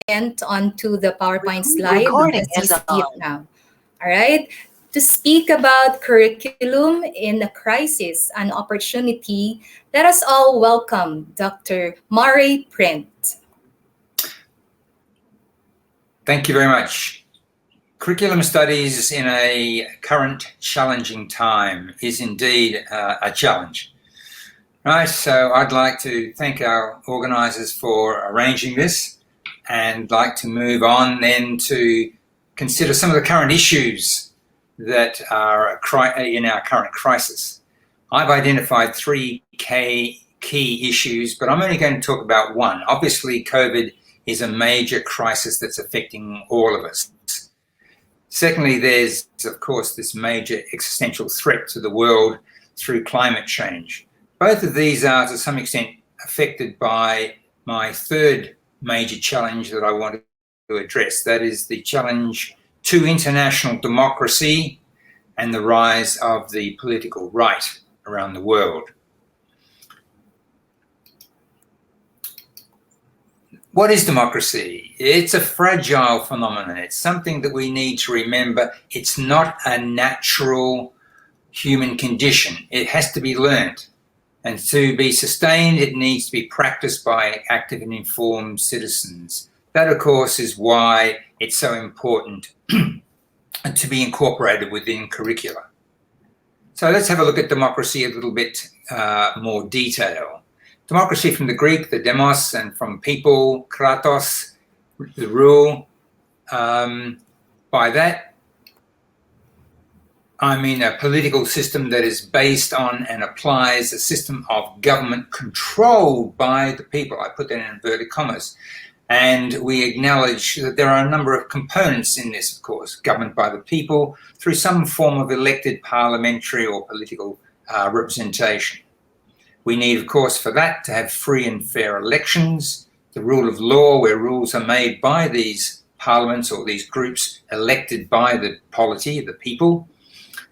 went onto the PowerPoint slide Recording as you is see it on. now. All right. To speak about curriculum in a crisis, an opportunity, let us all welcome Dr. Murray Print. Thank you very much. Curriculum studies in a current challenging time is indeed a challenge. Right, so I'd like to thank our organisers for arranging this and like to move on then to consider some of the current issues that are in our current crisis. I've identified three key issues, but I'm only going to talk about one. Obviously, COVID is a major crisis that's affecting all of us. Secondly, there's, of course, this major existential threat to the world through climate change. Both of these are, to some extent, affected by my third major challenge that I want to address. That is the challenge to international democracy and the rise of the political right around the world. What is democracy? It's a fragile phenomenon. It's something that we need to remember. It's not a natural human condition. It has to be learned. And to be sustained, it needs to be practiced by active and informed citizens. That, of course, is why it's so important to be incorporated within curricula. So let's have a look at democracy a little bit more detail. Democracy from the Greek, the demos, and from people, kratos, the rule. By that, I mean a political system that is based on and applies a system of government controlled by the people. I put that in inverted commas. And we acknowledge that there are a number of components in this, of course, government by the people through some form of elected parliamentary or political representation. We need, of course, for that to have free and fair elections, the rule of law where rules are made by these parliaments or these groups elected by the polity, the people,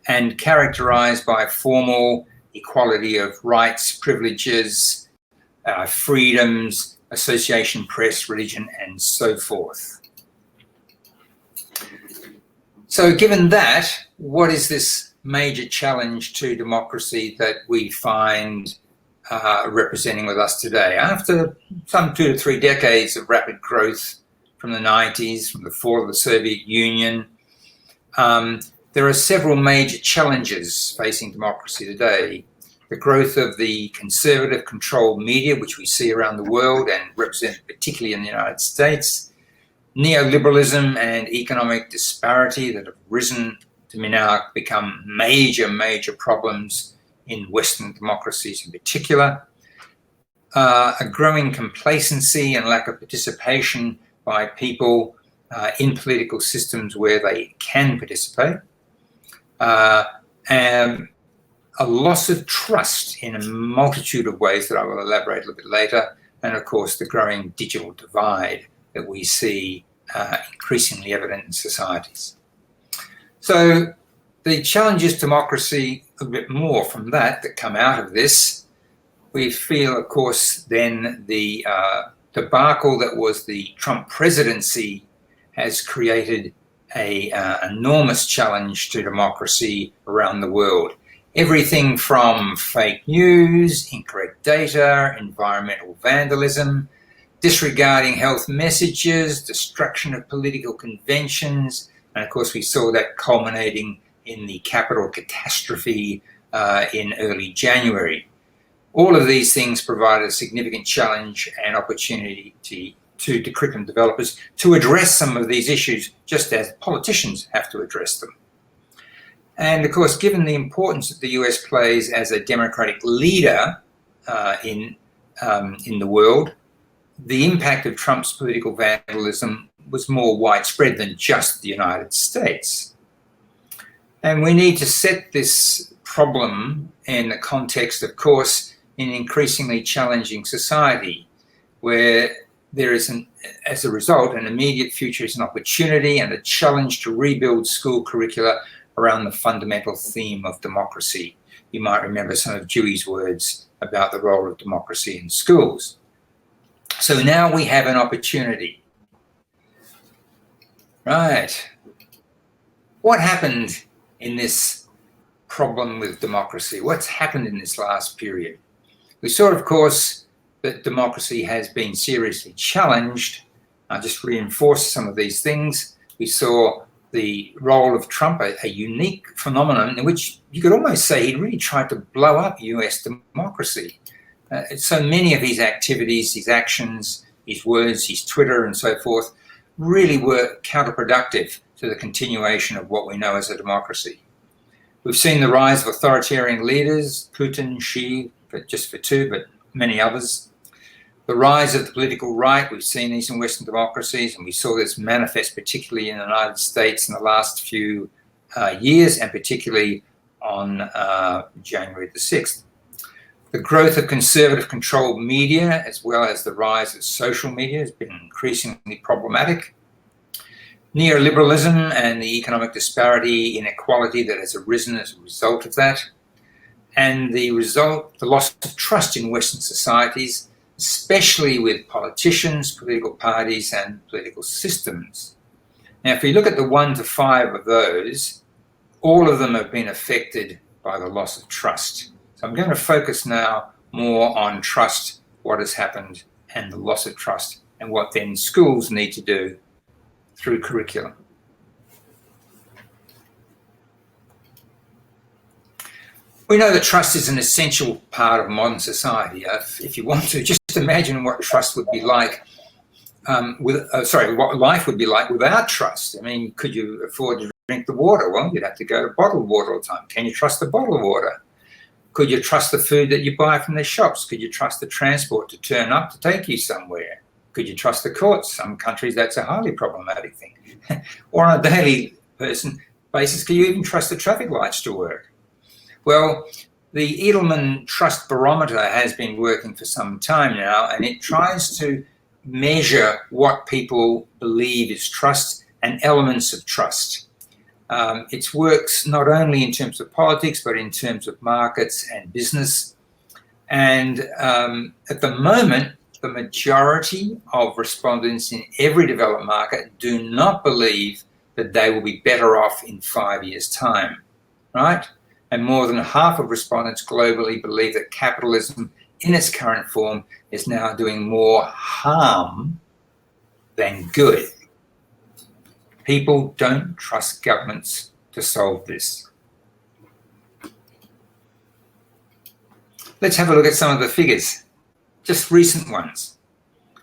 and characterised by formal equality of rights, privileges, freedoms, association, press, religion, and so forth. So given that, what is this major challenge to democracy that we find representing with us today? After some 2 to 3 decades of rapid growth from the 90s, from the fall of the Soviet Union, there are several major challenges facing democracy today. The growth of the conservative controlled media, which we see around the world and represented particularly in the United States, neoliberalism and economic disparity that have risen to now become major problems in Western democracies in particular, a growing complacency and lack of participation by people in political systems where they can participate, and a loss of trust in a multitude of ways that I will elaborate a little bit later, and of course the growing digital divide that we see increasingly evident in societies. So the challenges to democracy, a bit more from that come out of this. We feel, of course, then the debacle that was the Trump presidency has created an enormous challenge to democracy around the world. Everything from fake news, incorrect data, environmental vandalism, disregarding health messages, destruction of political conventions, and of course we saw that culminating in the Capitol catastrophe in early January. All of these things provide a significant challenge and opportunity to the curriculum developers to address some of these issues, just as politicians have to address them. And of course, given the importance that the US plays as a democratic leader in the world, the impact of Trump's political vandalism was more widespread than just the United States. And we need to set this problem in the context, of course, in an increasingly challenging society where there is, as a result, an immediate future is an opportunity and a challenge to rebuild school curricula around the fundamental theme of democracy. You might remember some of Dewey's words about the role of democracy in schools. So now we have an opportunity. Right. What happened in this problem with democracy? What's happened in this last period? We saw, of course, that democracy has been seriously challenged. I'll just reinforce some of these things. We saw the role of Trump, a unique phenomenon in which you could almost say he really tried to blow up US democracy. So many of his activities, his actions, his words, his Twitter and so forth really were counterproductive to the continuation of what we know as a democracy. We've seen the rise of authoritarian leaders, Putin, Xi, just for two, but many others. The rise of the political right, we've seen these in Western democracies, and we saw this manifest particularly in the United States in the last few years, and particularly on January the 6th. The growth of conservative controlled media, as well as the rise of social media, has been increasingly problematic. Neoliberalism and the economic disparity, inequality that has arisen as a result of that, and the loss of trust in Western societies, especially with politicians, political parties, and political systems. Now, if we look at the 1 to 5 of those, all of them have been affected by the loss of trust. So I'm going to focus now more on trust, what has happened, and the loss of trust, and what then schools need to do through curriculum. We know that trust is an essential part of modern society. If you want to, just imagine what trust would be like what life would be like without trust. I mean, could you afford to drink the water? Well, you'd have to go to bottled water all the time. Can you trust the bottled water? Could you trust the food that you buy from the shops? Could you trust the transport to turn up to take you somewhere? Could you trust the courts? Some countries, that's a highly problematic thing. Or on a daily basis, can you even trust the traffic lights to work? Well, the Edelman Trust Barometer has been working for some time now, and it tries to measure what people believe is trust and elements of trust. It works not only in terms of politics, but in terms of markets and business. And at the moment, the majority of respondents in every developed market do not believe that they will be better off in 5 years' time, right? And more than half of respondents globally believe that capitalism in its current form is now doing more harm than good. People don't trust governments to solve this. Let's have a look at some of the figures, just recent ones.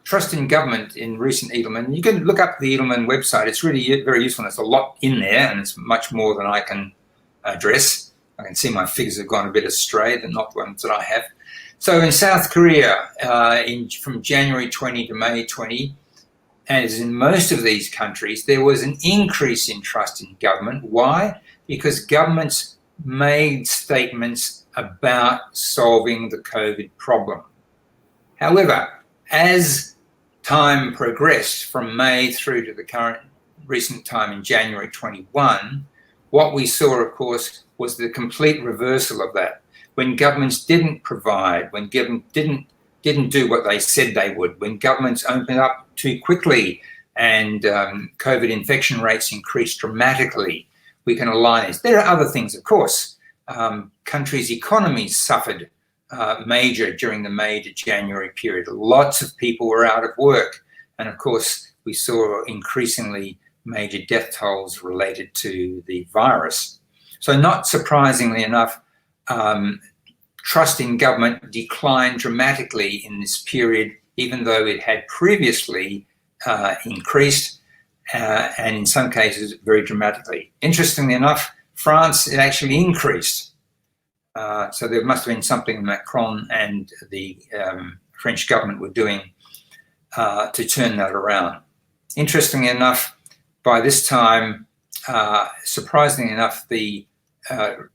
Trust in government in recent Edelman. You can look up the Edelman website. It's really very useful. There's a lot in there, and it's much more than I can address. I can see my figures have gone a bit astray, they're not the ones that I have. So in South Korea, from January 20 to May 20, as in most of these countries, there was an increase in trust in government. Why? Because governments made statements about solving the COVID problem. However, as time progressed from May through to the current recent time in January 21, what we saw, of course, was the complete reversal of that. When governments didn't provide, when governments didn't do what they said they would, when governments opened up too quickly and COVID infection rates increased dramatically, we can align this. There are other things, of course. Countries' economies suffered major during the May to January period. Lots of people were out of work. And of course, we saw increasingly major death tolls related to the virus. So not surprisingly enough, trust in government declined dramatically in this period, even though it had previously increased, and in some cases very dramatically. Interestingly enough, France, it actually increased. So there must have been something Macron and the French government were doing to turn that around. Interestingly enough, by this time, surprisingly enough, the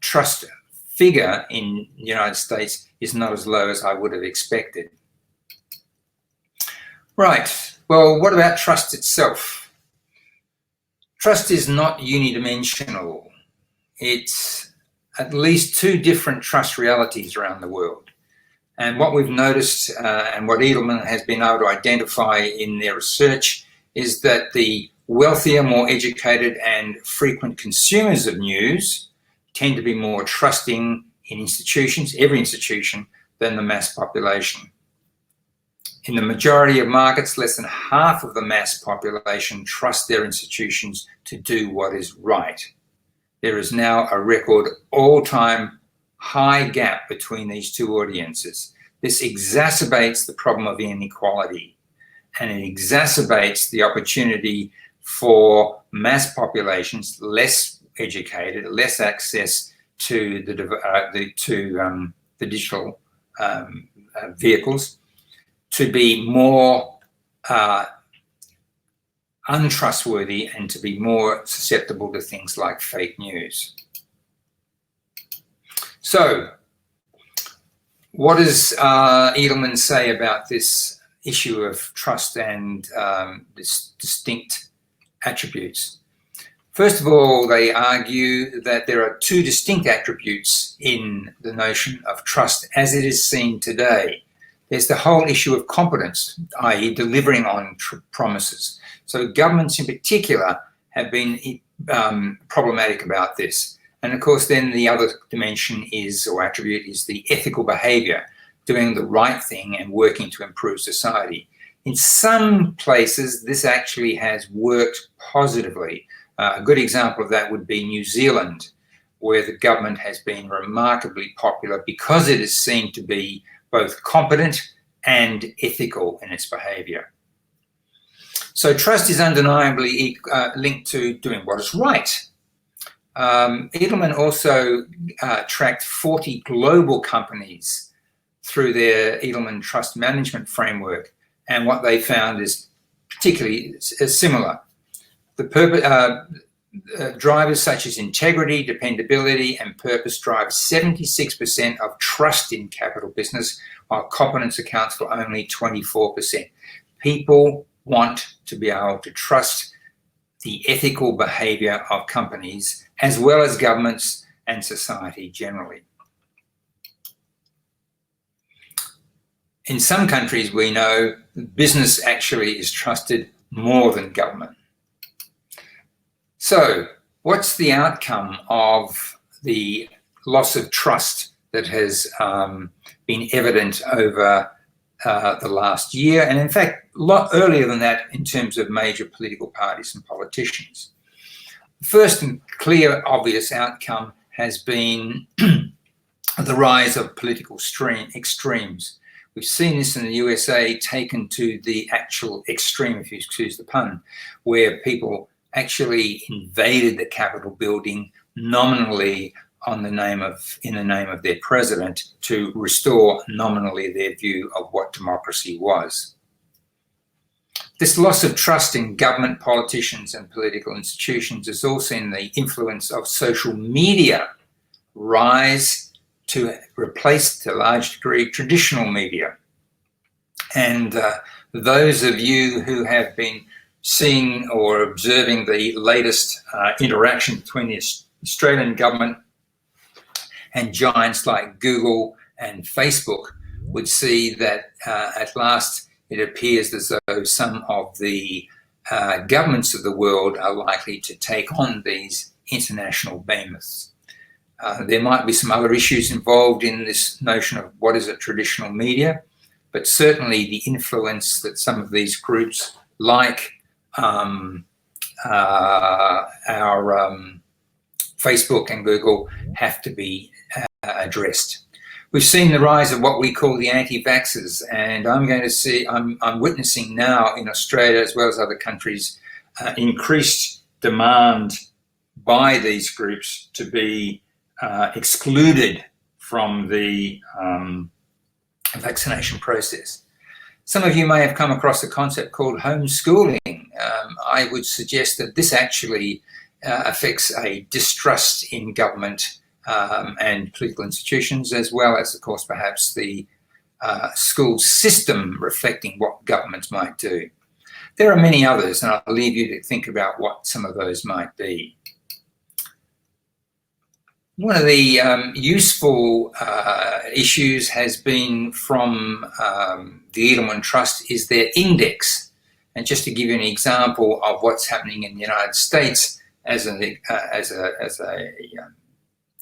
trust figure in the United States is not as low as I would have expected. Right, well, what about trust itself? Trust is not unidimensional. It's at least two different trust realities around the world. And what we've noticed and what Edelman has been able to identify in their research is that the wealthier, more educated and frequent consumers of news tend to be more trusting in institutions, every institution, than the mass population. In the majority of markets, less than half of the mass population trust their institutions to do what is right. There is now a record all-time high gap between these two audiences. This exacerbates the problem of inequality, and it exacerbates the opportunity for mass populations, less educated, less access to the digital vehicles, to be more untrustworthy and to be more susceptible to things like fake news. So, what does Edelman say about this issue of trust and this distinct attributes? First of all, they argue that there are two distinct attributes in the notion of trust as it is seen today. There's the whole issue of competence, i.e. delivering on promises. So governments in particular have been problematic about this. And of course, then the other dimension is, or attribute, is the ethical behavior, doing the right thing and working to improve society. In some places, this actually has worked positively. A good example of that would be New Zealand, where the government has been remarkably popular because it is seen to be both competent and ethical in its behavior. So trust is undeniably linked to doing what is right. Edelman also tracked 40 global companies through their Edelman Trust Management Framework, and what they found is particularly similar. The drivers such as integrity, dependability, and purpose drive 76% of trust in capital business, while competence accounts for only 24%. People want to be able to trust the ethical behavior of companies as well as governments and society generally. In some countries, we know business actually is trusted more than government. So, what's the outcome of the loss of trust that has been evident over the last year, and in fact, a lot earlier than that in terms of major political parties and politicians? The first and clear, obvious outcome has been the rise of political extremes. We've seen this in the USA taken to the actual extreme, if you excuse the pun, where people actually invaded the Capitol building nominally in the name of their president to restore nominally their view of what democracy was. This loss of trust in government, politicians and political institutions has also seen the influence of social media rise to replace, to a large degree, traditional media. And those of you who have been seeing or observing the latest interaction between the Australian government and giants like Google and Facebook would see that at last it appears as though some of the governments of the world are likely to take on these international behemoths. There might be some other issues involved in this notion of what is a traditional media, but certainly the influence that some of these groups like our Facebook and Google have to be addressed. We've seen the rise of what we call the anti-vaxxers, and I'm witnessing now in Australia as well as other countries increased demand by these groups to be excluded from the vaccination process. Some of you may have come across a concept called homeschooling. I would suggest that this actually affects a distrust in government and political institutions, as well as, of course, perhaps the school system reflecting what governments might do. There are many others, and I'll leave you to think about what some of those might be. One of the useful issues has been from the Edelman Trust is their index. And just to give you an example of what's happening in the United States as an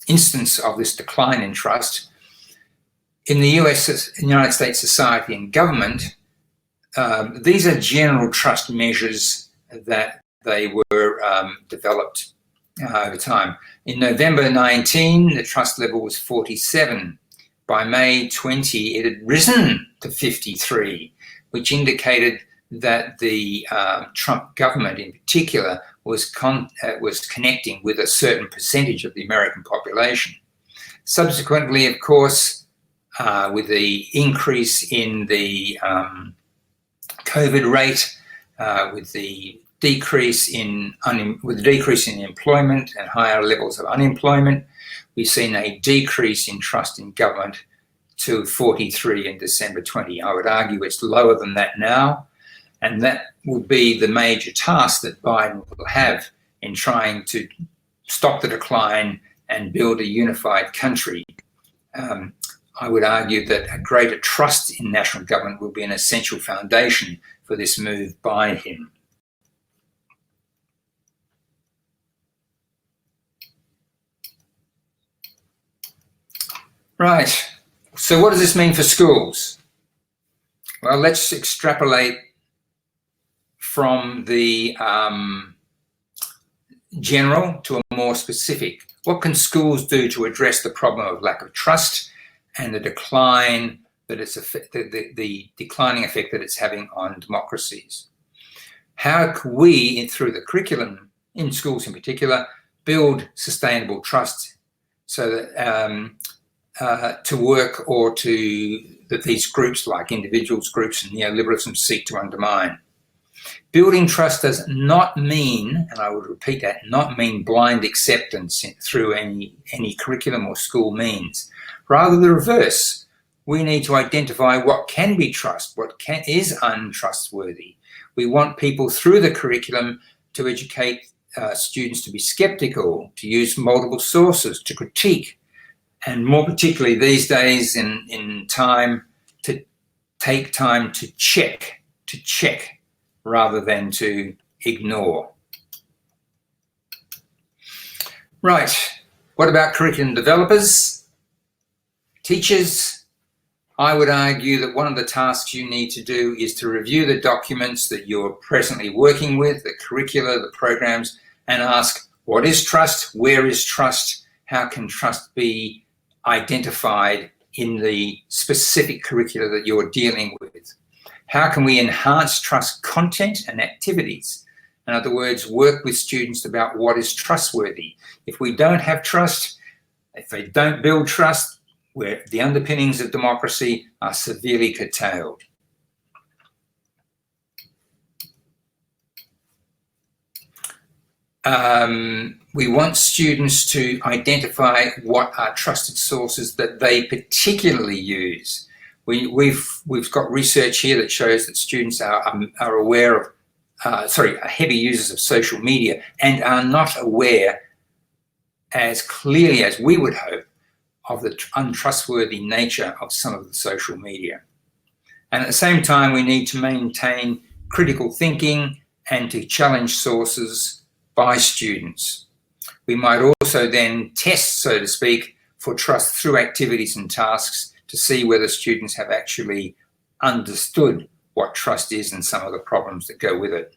instance of this decline in trust, in the United States society and government, these are general trust measures that they were developed over time. In November 19, the trust level was 47. By May 20, it had risen to 53, which indicated that the Trump government in particular was connecting with a certain percentage of the American population. Subsequently, of course, with the increase in the COVID rate, with the decrease in employment and higher levels of unemployment, we've seen a decrease in trust in government to 43 in December 20. I would argue it's lower than that now, and that will be the major task that Biden will have in trying to stop the decline and build a unified country. I would argue that a greater trust in national government will be an essential foundation for this move by him. Right, so what does this mean for schools? Well, let's extrapolate from the general to a more specific. What can schools do to address the problem of lack of trust and the decline that it's the declining effect that it's having on democracies? How can we, through the curriculum in schools in particular, build sustainable trust so that to work or that these groups like individuals, groups and neoliberalism seek to undermine? Building trust does not mean, and I would repeat that, not mean blind acceptance through any curriculum or school means. Rather the reverse. We need to identify what can be trust, what is untrustworthy. We want people through the curriculum to educate students to be skeptical, to use multiple sources, to critique, and more particularly these days in time, to take time to check rather than to ignore. Right, what about curriculum developers? Teachers, I would argue that one of the tasks you need to do is to review the documents that you're presently working with, the curricula, the programs, and ask, what is trust? Where is trust? How can trust be identified in the specific curricula that you're dealing with? How can we enhance trust content and activities? In other words, work with students about what is trustworthy. If we don't have trust, if they don't build trust, where the underpinnings of democracy are severely curtailed. We want students to identify what are trusted sources that they particularly use. We've got research here that shows that students are aware of, are heavy users of social media and are not aware as clearly as we would hope of the untrustworthy nature of some of the social media. And at the same time, we need to maintain critical thinking and to challenge sources by students. We might also then test, so to speak, for trust through activities and tasks to see whether students have actually understood what trust is and some of the problems that go with it.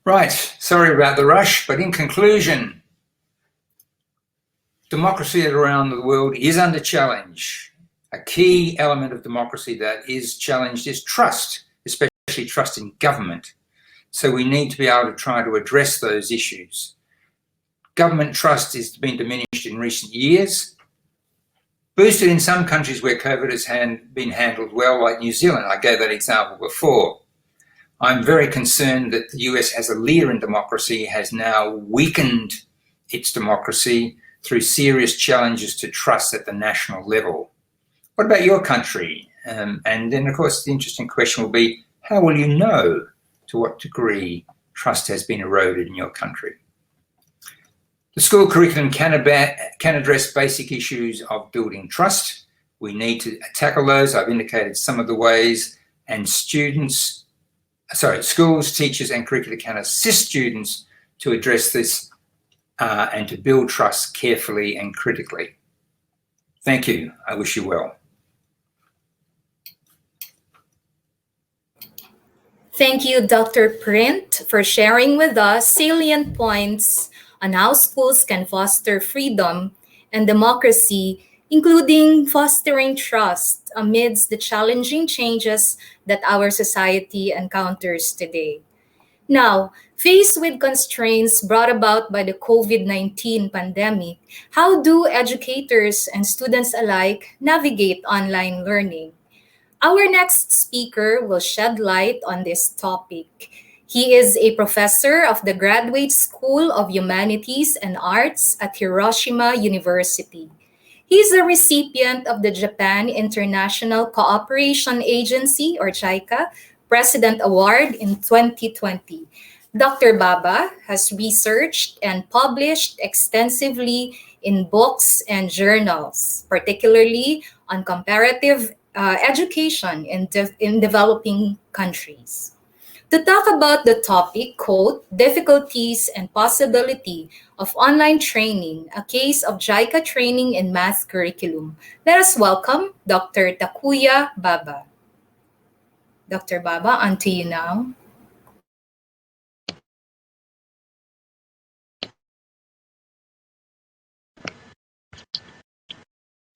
Right, sorry about the rush, but in conclusion, democracy around the world is under challenge. A key element of democracy that is challenged is trust, especially trust in government. So we need to be able to try to address those issues. Government trust has been diminished in recent years, boosted in some countries where COVID has been handled well, like New Zealand. I gave that example before. I'm very concerned that the US, as a leader in democracy, has now weakened its democracy through serious challenges to trust at the national level. What about your country? And then, of course, the interesting question will be, how will you know to what degree trust has been eroded in your country? The school curriculum can address basic issues of building trust. We need to tackle those. I've indicated some of the ways and schools, teachers, and curricula can assist students to address this and to build trust carefully and critically. Thank you. I wish you well. Thank you, Dr. Print, for sharing with us salient points on how schools can foster freedom and democracy, including fostering trust amidst the challenging changes that our society encounters today. Now, faced with constraints brought about by the COVID 19 pandemic, how do educators and students alike navigate online learning? Our next speaker will shed light on this topic. He is a professor of the Graduate School of Humanities and Arts at Hiroshima University. He is a recipient of the Japan International Cooperation Agency, or JICA, President Award in 2020. Dr. Baba has researched and published extensively in books and journals, particularly on comparative education in developing countries. To talk about the topic, quote, difficulties and possibility of online training, a case of JICA training in math curriculum, let us welcome Dr. Takuya Baba. Dr. Baba, on to you now.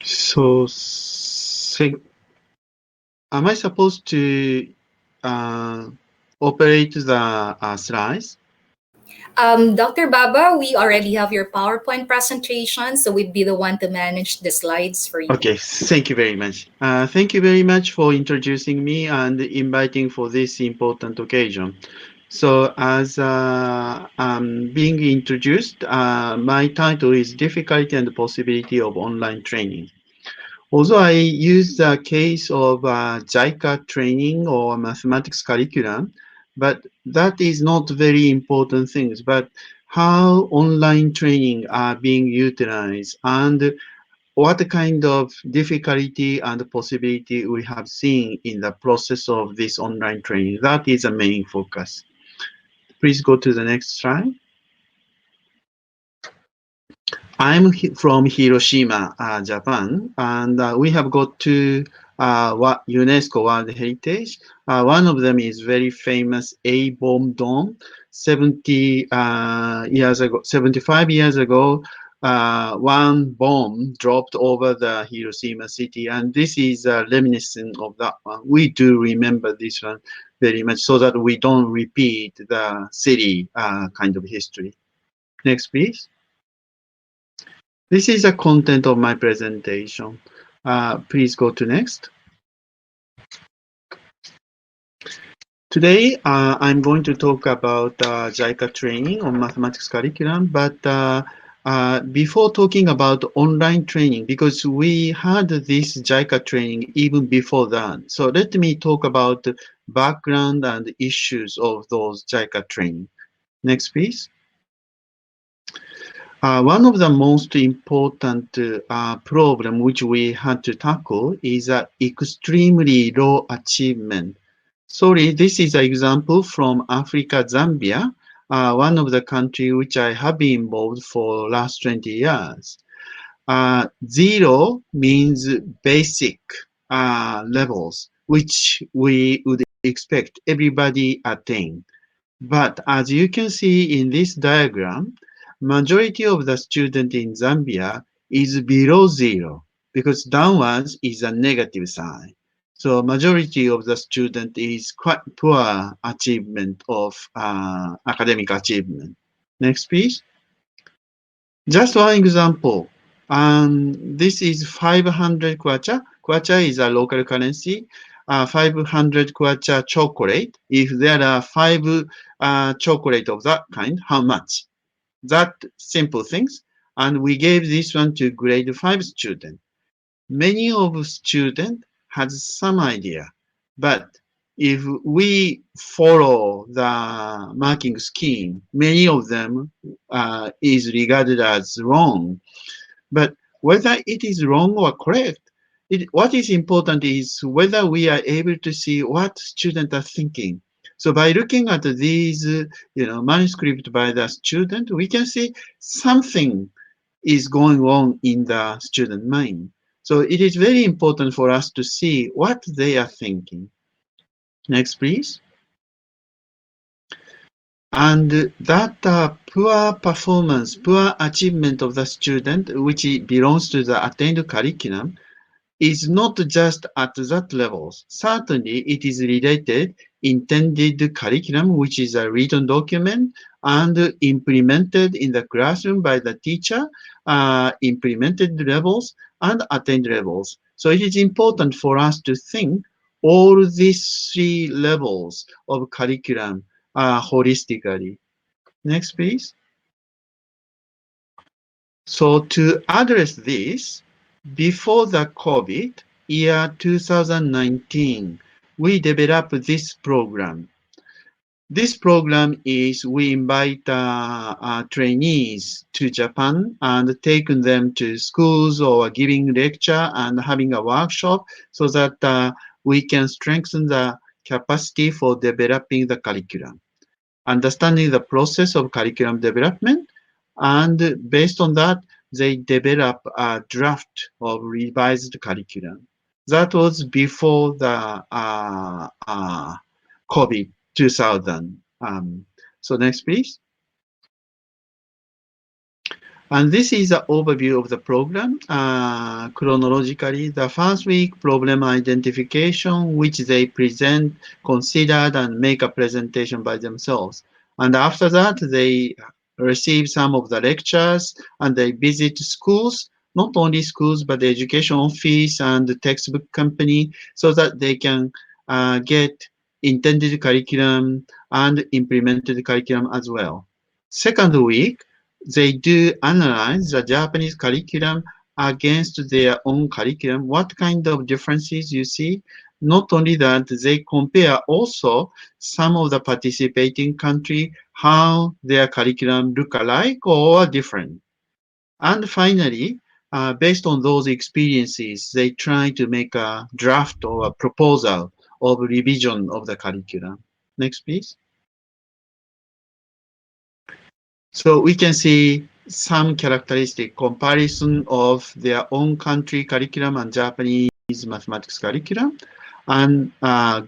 So, am I supposed to operate the slides? Dr. Baba, we already have your PowerPoint presentation, so we'd be the one to manage the slides for you. Okay, thank you very much. Thank you very much for introducing me and inviting for this important occasion. So, as I'm being introduced, my title is Difficulty and Possibility of Online Training. Although I use the case of JICA training or mathematics curriculum, but that is not very important things. But how online training are being utilized and what kind of difficulty and possibility we have seen in the process of this online training. That is the main focus. Please go to the next slide. I'm from Hiroshima, Japan, and we have got two UNESCO World Heritage. One of them is very famous A-bomb dome. 75 years ago, one bomb dropped over the Hiroshima city, and this is reminiscent of that one. We do remember this one very much so that we don't repeat the city kind of history. Next, please. This is the content of my presentation. Please go to next. Today, I'm going to talk about JICA training on mathematics curriculum, but before talking about online training, because we had this JICA training even before that. So let me talk about the background and issues of those JICA training. Next, please. One of the most important problem which we had to tackle is extremely low achievement. Sorry, this is an example from Africa, Zambia, one of the country which I have been involved for last 20 years. Zero means basic levels, which we would expect everybody attain. But as you can see in this diagram, majority of the student in Zambia is below zero because downwards is a negative sign. So majority of the student is quite poor achievement of academic achievement. Next, please. Just one example. This is 500 kwacha. Kwacha is a local currency. 500 kwacha chocolate. If there are 5 chocolate of that kind, how much? That simple things. And we gave this one to grade 5 student. Many of student has some idea, but if we follow the marking scheme, many of them is regarded as wrong. But whether it is wrong or correct, What is important is whether we are able to see what students are thinking. So by looking at these, manuscript by the student, we can see something is going on in the student mind. So it is very important for us to see what they are thinking. Next, please. And that poor performance, poor achievement of the student, which belongs to the attained curriculum, is not just at that level. Certainly, it is related intended curriculum, which is a written document and implemented in the classroom by the teacher, implemented levels and attained levels. So it is important for us to think all these three levels of curriculum holistically. Next, please. So to address this, before the COVID, year 2019, we developed this program. This program is we invite trainees to Japan and taking them to schools or giving lecture and having a workshop so that we can strengthen the capacity for developing the curriculum, understanding the process of curriculum development, and based on that, they develop a draft of revised curriculum. That was before the COVID 2000. So next, please. And this is an overview of the program. Chronologically, the first week, problem identification, which they present, considered, and make a presentation by themselves. And after that, they receive some of the lectures and they visit schools, not only schools, but the education office and the textbook company, so that they can get intended curriculum and implemented curriculum as well. Second week, they do analyze the Japanese curriculum against their own curriculum, what kind of differences you see. Not only that, they compare also some of the participating country, how their curriculum look alike or different. And finally, based on those experiences, they try to make a draft or a proposal of revision of the curriculum. Next, please. So we can see some characteristic comparison of their own country curriculum and Japanese mathematics curriculum. And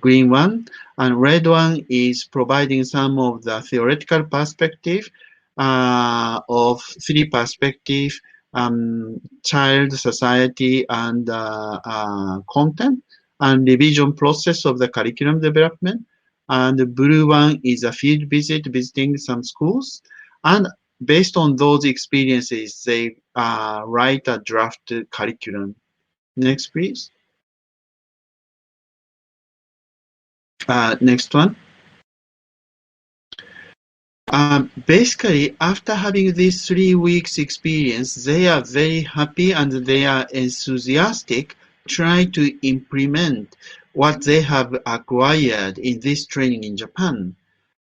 green one and red one is providing some of the theoretical perspective of three perspective, child, society, and content, and revision process of the curriculum development. And the blue one is a field visit, visiting some schools. And based on those experiences, they write a draft curriculum. Next, please. Next one. Basically, after having this 3 weeks experience, they are very happy and they are enthusiastic trying to implement what they have acquired in this training in Japan.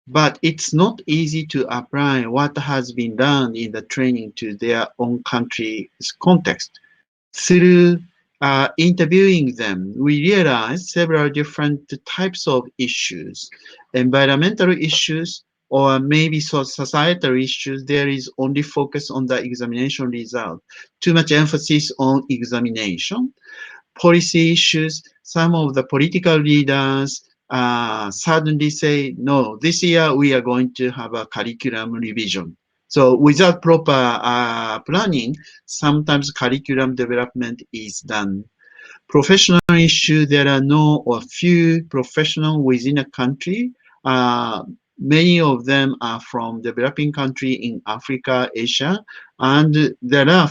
But it's not easy to apply what has been done in the training to their own country's context. Through interviewing them, we realized several different types of issues, environmental issues, or maybe societal issues. There is only focus on the examination result, too much emphasis on examination. Policy issues, some of the political leaders suddenly say, no, this year we are going to have a curriculum revision. So without proper planning, sometimes curriculum development is done. Professional issue, there are no or few professionals within a country. Many of them are from developing country in Africa, Asia, and there are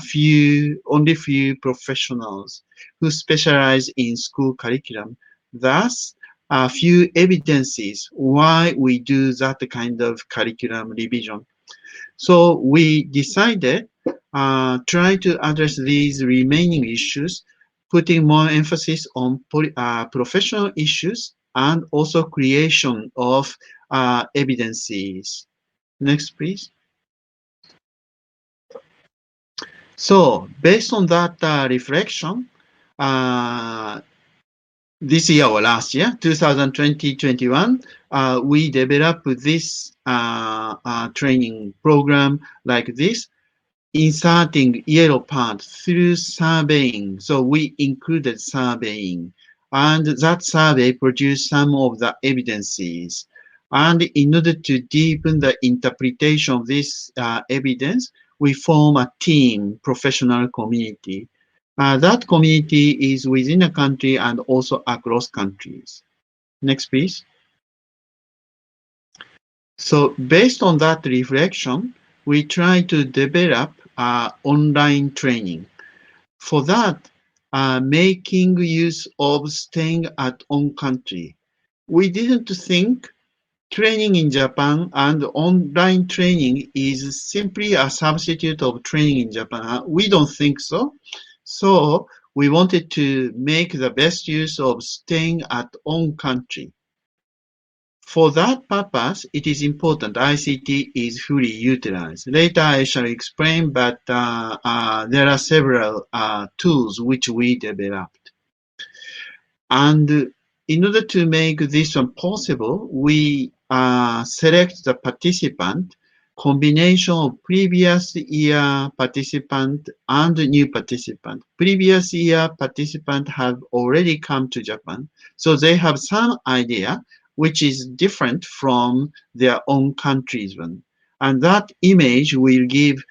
only few professionals who specialize in school curriculum. Thus, a few evidences why we do that kind of curriculum revision. So we decided try to address these remaining issues, putting more emphasis on professional issues and also creation of evidences. Next, please. So based on that reflection, this year or last year, 2020-21, we developed this training program like this, inserting yellow part through surveying. So we included surveying, and that survey produced some of the evidences. And in order to deepen the interpretation of this evidence, we form a team, professional community. That community is within a country and also across countries. Next, please. So based on that reflection, we try to develop online training. For that, making use of staying at own country. We didn't think training in Japan and online training is simply a substitute of training in Japan. We don't think so. So we wanted to make the best use of staying at own country. For that purpose, it is important ICT is fully utilized. Later I shall explain, but there are several tools which we developed. And in order to make this one possible, we select the participant, combination of previous year participant and new participant. Previous year participant have already come to Japan, so they have some idea which is different from their own country's one. And that image will give,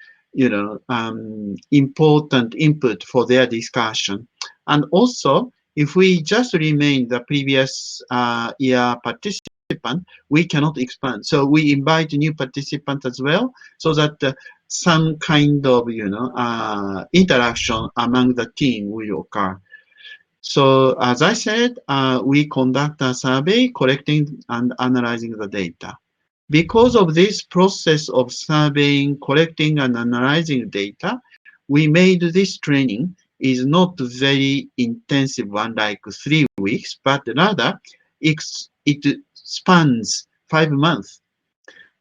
important input for their discussion. And also, if we just remain the previous year participant, we cannot expand. So we invite new participants as well, so that some kind of, interaction among the team will occur. So as I said, we conduct a survey, collecting and analyzing the data. Because of this process of surveying, collecting and analyzing data, we made this training is not very intensive one like 3 weeks, but rather it spans 5 months.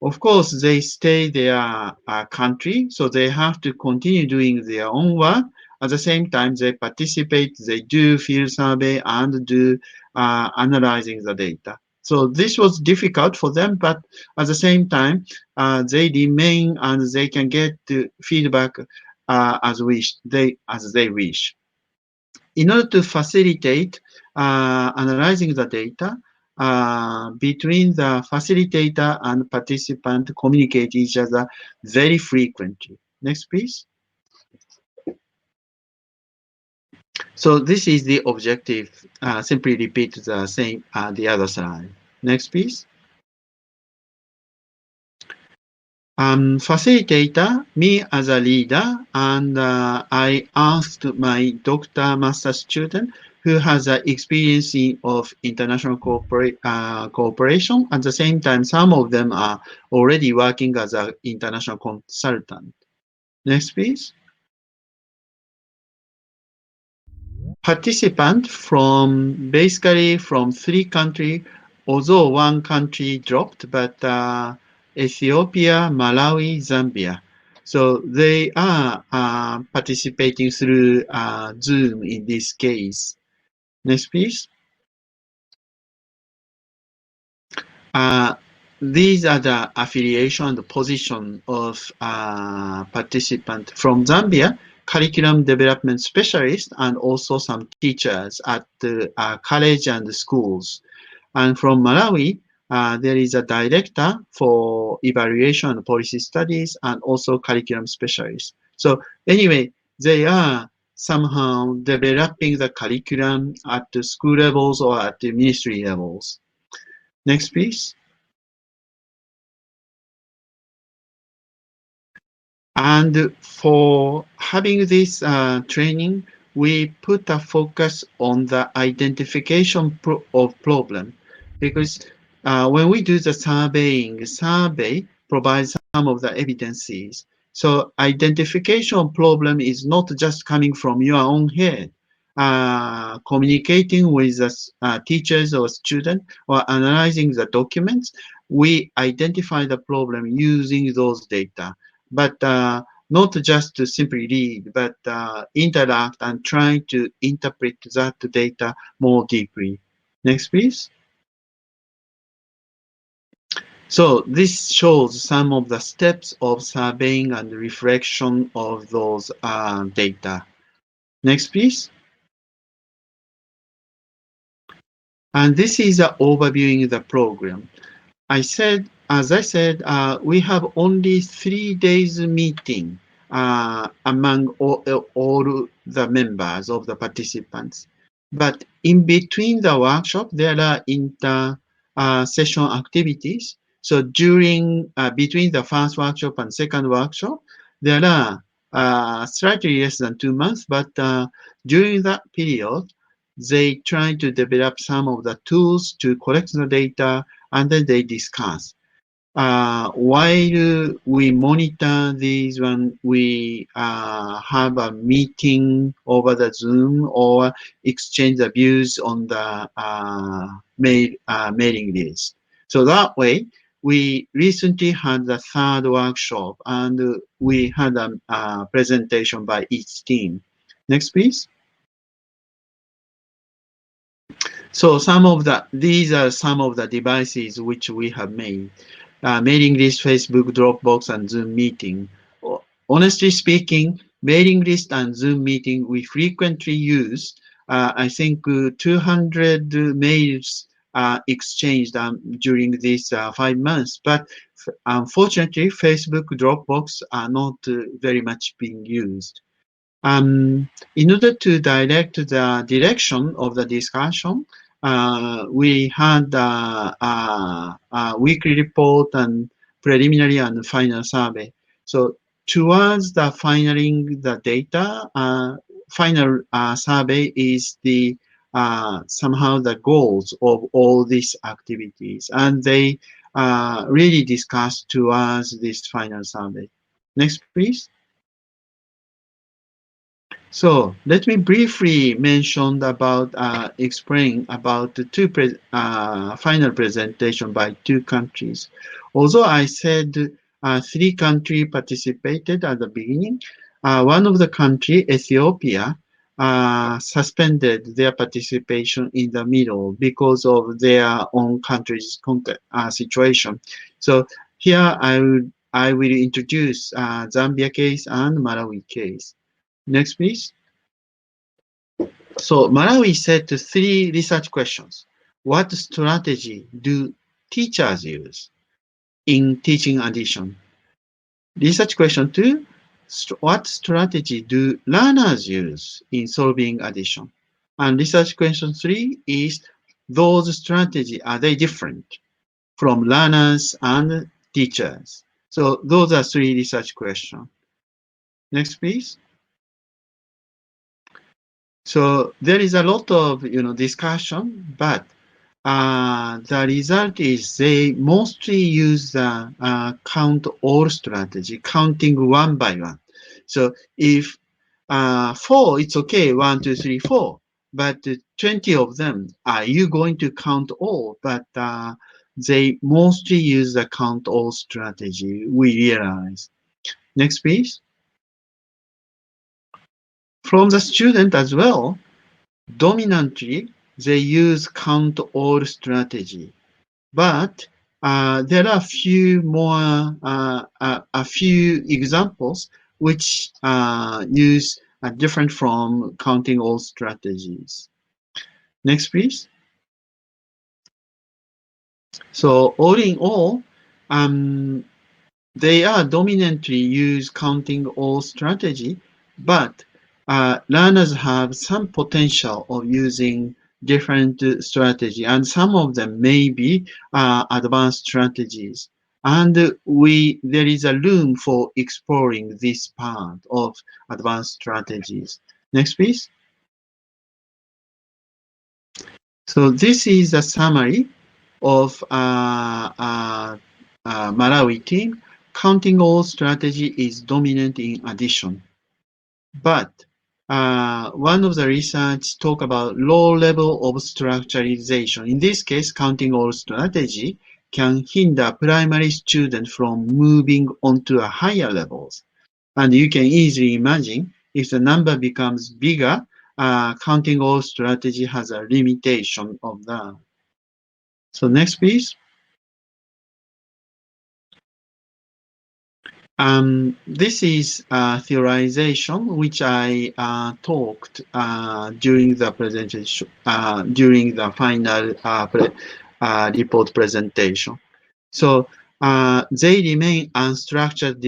Of course, they stay their country, so they have to continue doing their own work. At the same time, they participate, they do field survey and do analyzing the data. So this was difficult for them, but at the same time, they remain and they can get feedback as they wish. In order to facilitate analyzing the data, between the facilitator and participant communicate each other very frequently. Next, please. So this is the objective. Simply repeat the same the other slide. Next, please. Facilitator, me as a leader, and I asked my doctor master student who has experience of international cooperation. At the same time, some of them are already working as an international consultant. Next, please. Participant from basically from 3 countries, although 1 country dropped, but Ethiopia, Malawi, Zambia. So they are participating through Zoom in this case. Next, please. These are the affiliation and the position of participant from Zambia, curriculum development specialist, and also some teachers at the college and the schools. And from Malawi, there is a director for evaluation and policy studies and also curriculum specialist. So anyway, they are somehow developing the curriculum at the school levels or at the ministry levels. Next, please. And for having this training, we put a focus on the identification of problem, because when we do the survey provides some of the evidences. So identification problem is not just coming from your own head. Communicating with the teachers or students or analyzing the documents, we identify the problem using those data. But not just to simply read, but interact and try to interpret that data more deeply. Next, please. So this shows some of the steps of surveying and reflection of those data. Next, please. And this is overviewing the program. As I said, we have only 3 days meeting among all the members of the participants. But in between the workshop, there are inter-session activities. So during between the first workshop and second workshop, there are slightly less than 2 months, but during that period, they try to develop some of the tools to collect the data, and then they discuss. While we monitor these when we have a meeting over the Zoom or exchange the views on the mailing list. So that way, we recently had the third workshop and we had a presentation by each team. Next, please. So these are some of the devices which we have made. Mailing list, Facebook, Dropbox, and Zoom meeting. Honestly speaking, mailing list and Zoom meeting we frequently use. I think 200 mails exchanged during these 5 months. But unfortunately, Facebook, Dropbox are not very much being used. In order to direct the direction of the discussion, we had a weekly report and preliminary and final survey. So towards the finaling the data, final survey is the somehow the goals of all these activities, and they really discuss towards this final survey. Next, please. So let me briefly mention about explain about the final presentation by 2 countries. Although I said 3 countries participated at the beginning, one of the country, Ethiopia, suspended their participation in the middle because of their own country's situation. So here I will introduce Zambia case and Malawi case. Next, please. So Malawi set 3 research questions. What strategy do teachers use in teaching addition? Research question 2, what strategy do learners use in solving addition? And research question 3 is, those strategies, are they different from learners and teachers? So those are 3 research questions. Next, please. So there is a lot of discussion, but the result is they mostly use the count all strategy, counting one by one. So if 4, it's okay, 1, 2, 3, 4. But 20 of them, are you going to count all? But they mostly use the count all strategy, we realize. Next, please. From the student as well, dominantly, they use count all strategy, but there are a few examples which use different from counting all strategies. Next, please. So all in all, they are dominantly use counting all strategy, but learners have some potential of using different strategy, and some of them may be advanced strategies. And there is a room for exploring this part of advanced strategies. Next, please. So this is a summary of Malawi team. Counting all strategy is dominant in addition. But one of the research talk about low level of structuralization. In this case, counting all strategy can hinder primary students from moving on to a higher levels. And you can easily imagine if the number becomes bigger, counting all strategy has a limitation of that. So next, please. This is theorization, which I talked during the presentation, during the final report presentation. So they remain unstructured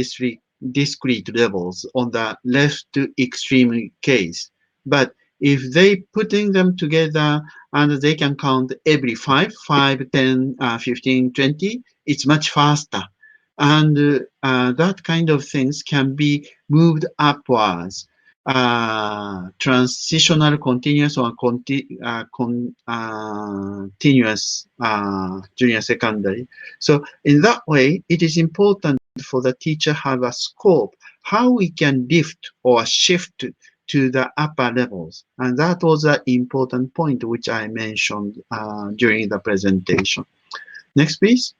discrete levels on the left extreme case. But if they putting them together and they can count every 5, 5, 10, 15, 20, it's much faster. And that kind of things can be moved upwards. Transitional continuous or continuous junior secondary. So in that way, it is important for the teacher have a scope, how we can lift or shift to the upper levels. And that was an important point which I mentioned during the presentation. Next, please.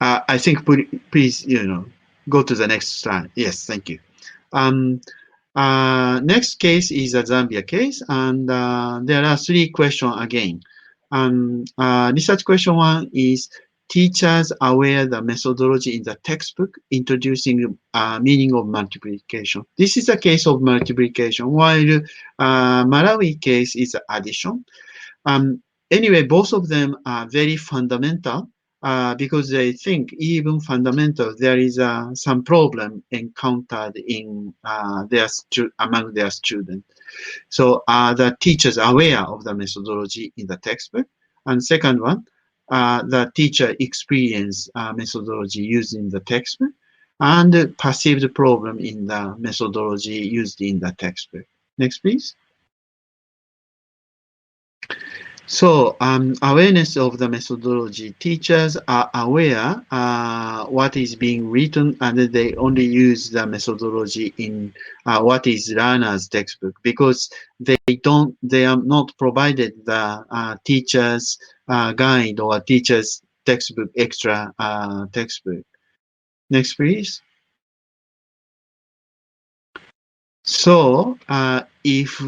I think please, go to the next slide. Yes, thank you. Next case is a Zambia case, and there are 3 questions again. Research question 1 is teachers aware the methodology in the textbook introducing meaning of multiplication. This is a case of multiplication, while Malawi case is addition. Anyway, both of them are very fundamental because they think even fundamental, there is some problem encountered in among their students. So the teachers are aware of the methodology in the textbook. And second one, the teacher experience methodology used in the textbook and perceived problem in the methodology used in the textbook. Next, please. So awareness of the methodology. Teachers are aware what is being written, and they only use the methodology in what is learner's textbook because they are not provided the teacher's guide or teacher's textbook, extra textbook. Next, please. So if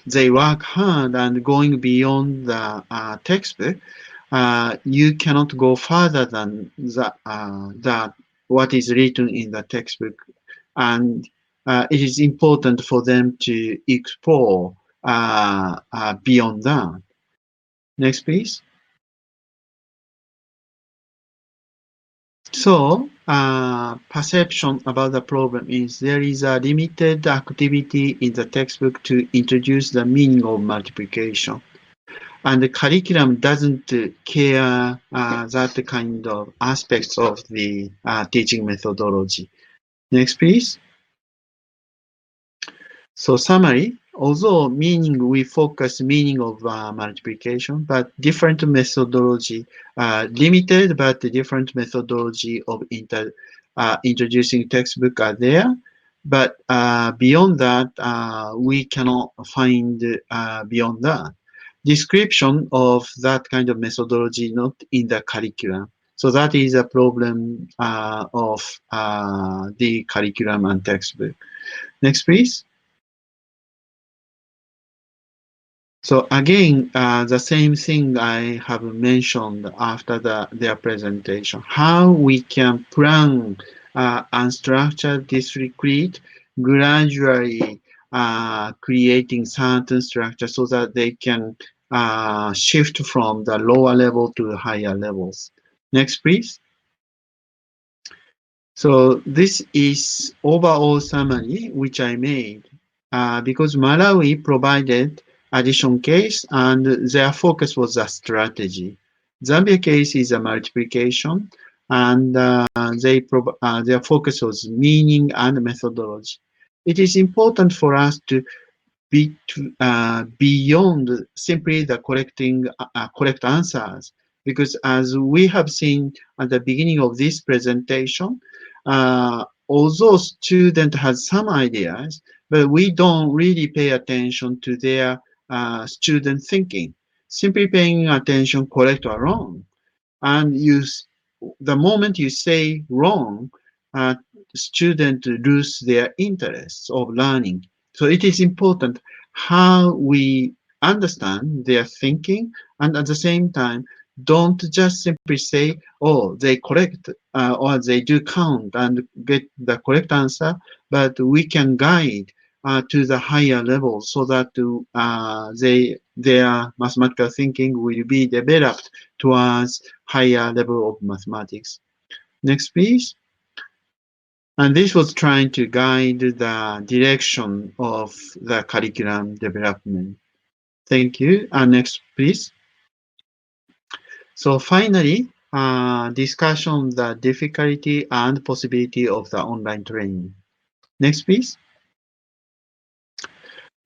they work hard and going beyond the textbook, you cannot go further than that what is written in the textbook, and it is important for them to explore beyond that. Next, please. So, perception about the problem is there is a limited activity in the textbook to introduce the meaning of multiplication. And the curriculum doesn't care that kind of aspects of the teaching methodology. Next, please. So summary, although we focus meaning of multiplication, but different methodology, limited but different methodology of introducing textbook are there. But beyond that, we cannot find beyond that. Description of that kind of methodology not in the curriculum. So that is a problem of the curriculum and textbook. Next, please. So again, the same thing I have mentioned after their presentation, how we can plan unstructured discrete, gradually creating certain structure so that they can shift from the lower level to higher levels. Next, please. So this is overall summary which I made because Malawi provided addition case and their focus was a strategy. Zambia case is a multiplication and their focus was meaning and methodology. It is important for us to be beyond simply the correct answers, because as we have seen at the beginning of this presentation, although student has some ideas, but we don't really pay attention to their student thinking, simply paying attention correct or wrong. And you the moment you say wrong, students lose their interest of learning. So it is important how we understand their thinking, and at the same time, don't just simply say, oh, they correct or they do count and get the correct answer, but we can guide to the higher level so that their mathematical thinking will be developed towards higher level of mathematics. Next, please. And this was trying to guide the direction of the curriculum development. Thank you. Next, please. So finally, discussion on the difficulty and possibility of the online training. Next, please.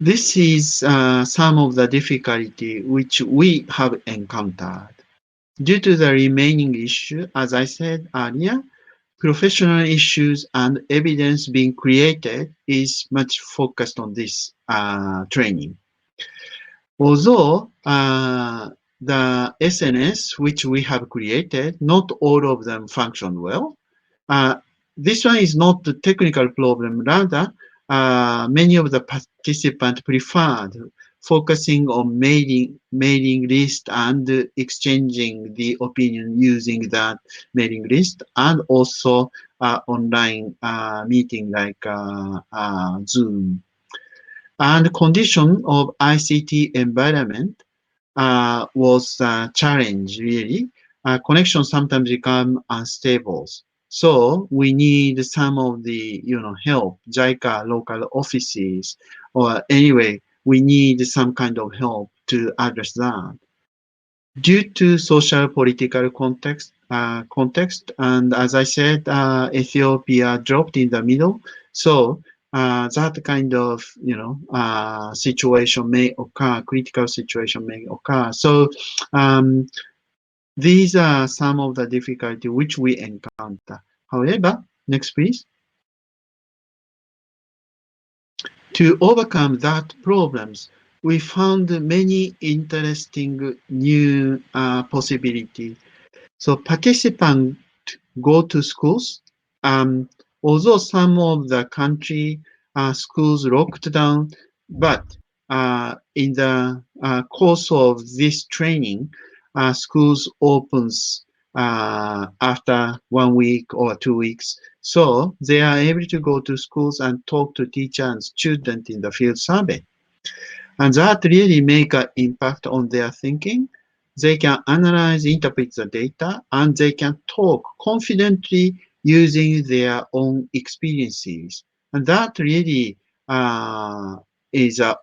This is some of the difficulty which we have encountered. Due to the remaining issue, as I said earlier, professional issues and evidence being created is much focused on this training. Although the SNS which we have created, not all of them function well. This one is not the technical problem, rather many of the participants preferred focusing on mailing list and exchanging the opinion using that mailing list, and also online meeting like Zoom. And condition of ICT environment was a challenge, really. Connection sometimes become unstable. So we need some of the, help, JICA local offices, or anyway, we need some kind of help to address that. Due to social political context, and as I said, Ethiopia dropped in the middle, so that kind of situation may occur, critical situation may occur. So these are some of the difficulty which we encounter. However, next please. To overcome that problems, we found many interesting new possibilities. So participants go to schools. Although some of the country schools locked down, but in the course of this training, schools opens after 1 week or 2 weeks. So they are able to go to schools and talk to teachers and students in the field survey. And that really make an impact on their thinking. They can analyze, interpret the data, and they can talk confidently using their own experiences. And that really is a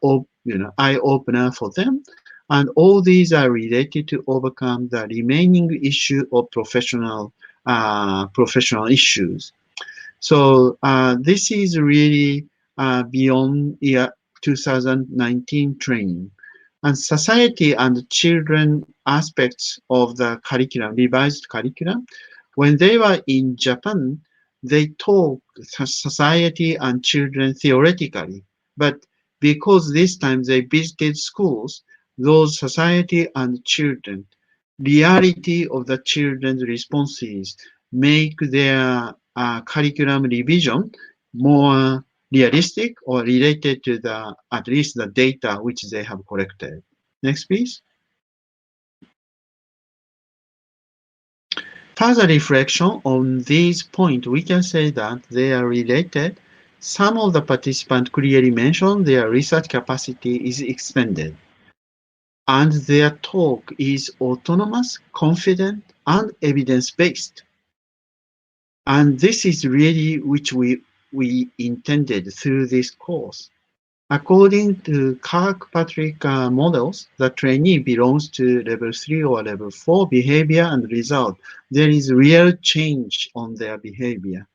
eye opener for them. And all these are related to overcome the remaining issue of professional issues. So this is really beyond year 2019 training. And society and children aspects of the curriculum, revised curriculum, when they were in Japan, they taught society and children theoretically. But because this time they visited schools, those society and children, reality of the children's responses make their curriculum revision more realistic or related to the at least the data which they have collected. Next, please. Further reflection on these points, we can say that they are related. Some of the participants clearly mentioned their research capacity is expanded, and their talk is autonomous, confident, and evidence-based. And this is really which we intended through this course. According to Kirkpatrick models, the trainee belongs to level 3 or level 4 behavior and result. There is real change on their behavior.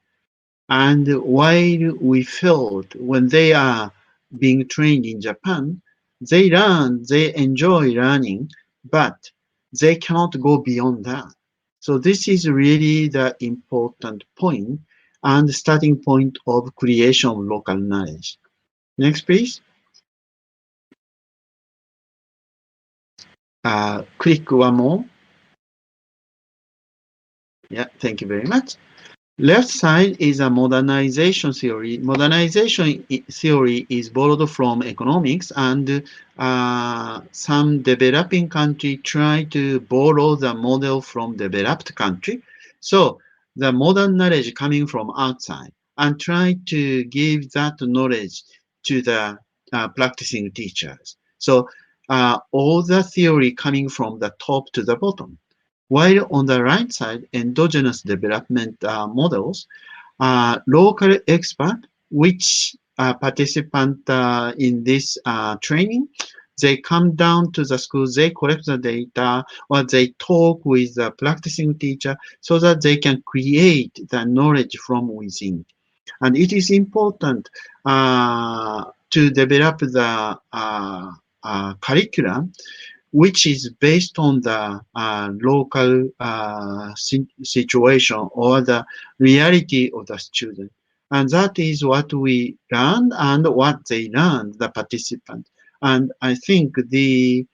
And while we felt when they are being trained in Japan, they learn, they enjoy learning, but they cannot go beyond that. So this is really the important point and starting point of creation of local knowledge. Next, please. Click one more. Yeah, thank you very much. Left side is a modernization theory. Modernization theory is borrowed from economics, and some developing country try to borrow the model from developed country. So the modern knowledge coming from outside and try to give that knowledge to the practicing teachers. So all the theory coming from the top to the bottom. While on the right side, endogenous development models, local expert, which participant in this training, they come down to the school, they collect the data, or they talk with the practicing teacher so that they can create the knowledge from within. And it is important to develop the curriculum which is based on the local situation or the reality of the student. And that is what we learn and what they learn, the participant. And I think this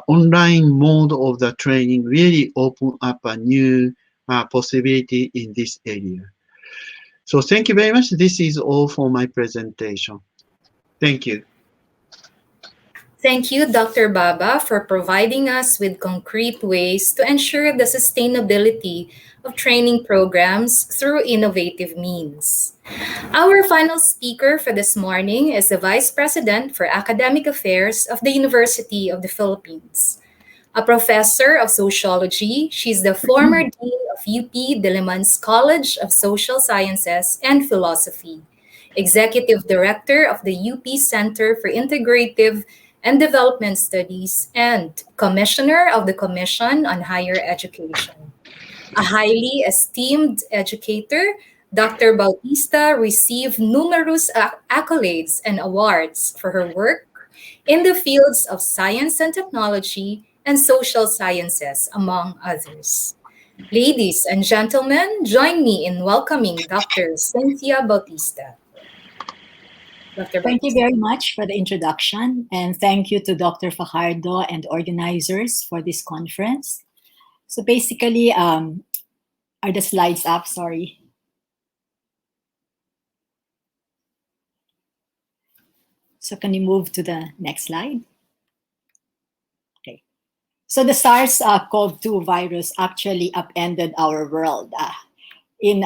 online mode of the training really open up a new possibility in this area. So thank you very much. This is all for my presentation. Thank you. Thank you, Dr. Baba, for providing us with concrete ways to ensure the sustainability of training programs through innovative means. Our final speaker for this morning is the Vice President for Academic Affairs of the University of the Philippines. A professor of sociology, she's the former dean of UP Diliman's College of Social Sciences and Philosophy, executive director of the UP Center for Integrative and Development Studies, and commissioner of the Commission on Higher Education. A highly esteemed educator, Dr. Bautista received numerous accolades and awards for her work in the fields of science and technology and social sciences, among others. Ladies and gentlemen, join me in welcoming Dr. Cynthia Bautista. Dr. Thank you Bautista. very much for the introduction, and thank you to Dr. Fajardo and organizers for this conference. So basically, are the slides up? Sorry. So can you move to the next slide? Okay. So the SARS-CoV-2 virus actually upended our world. In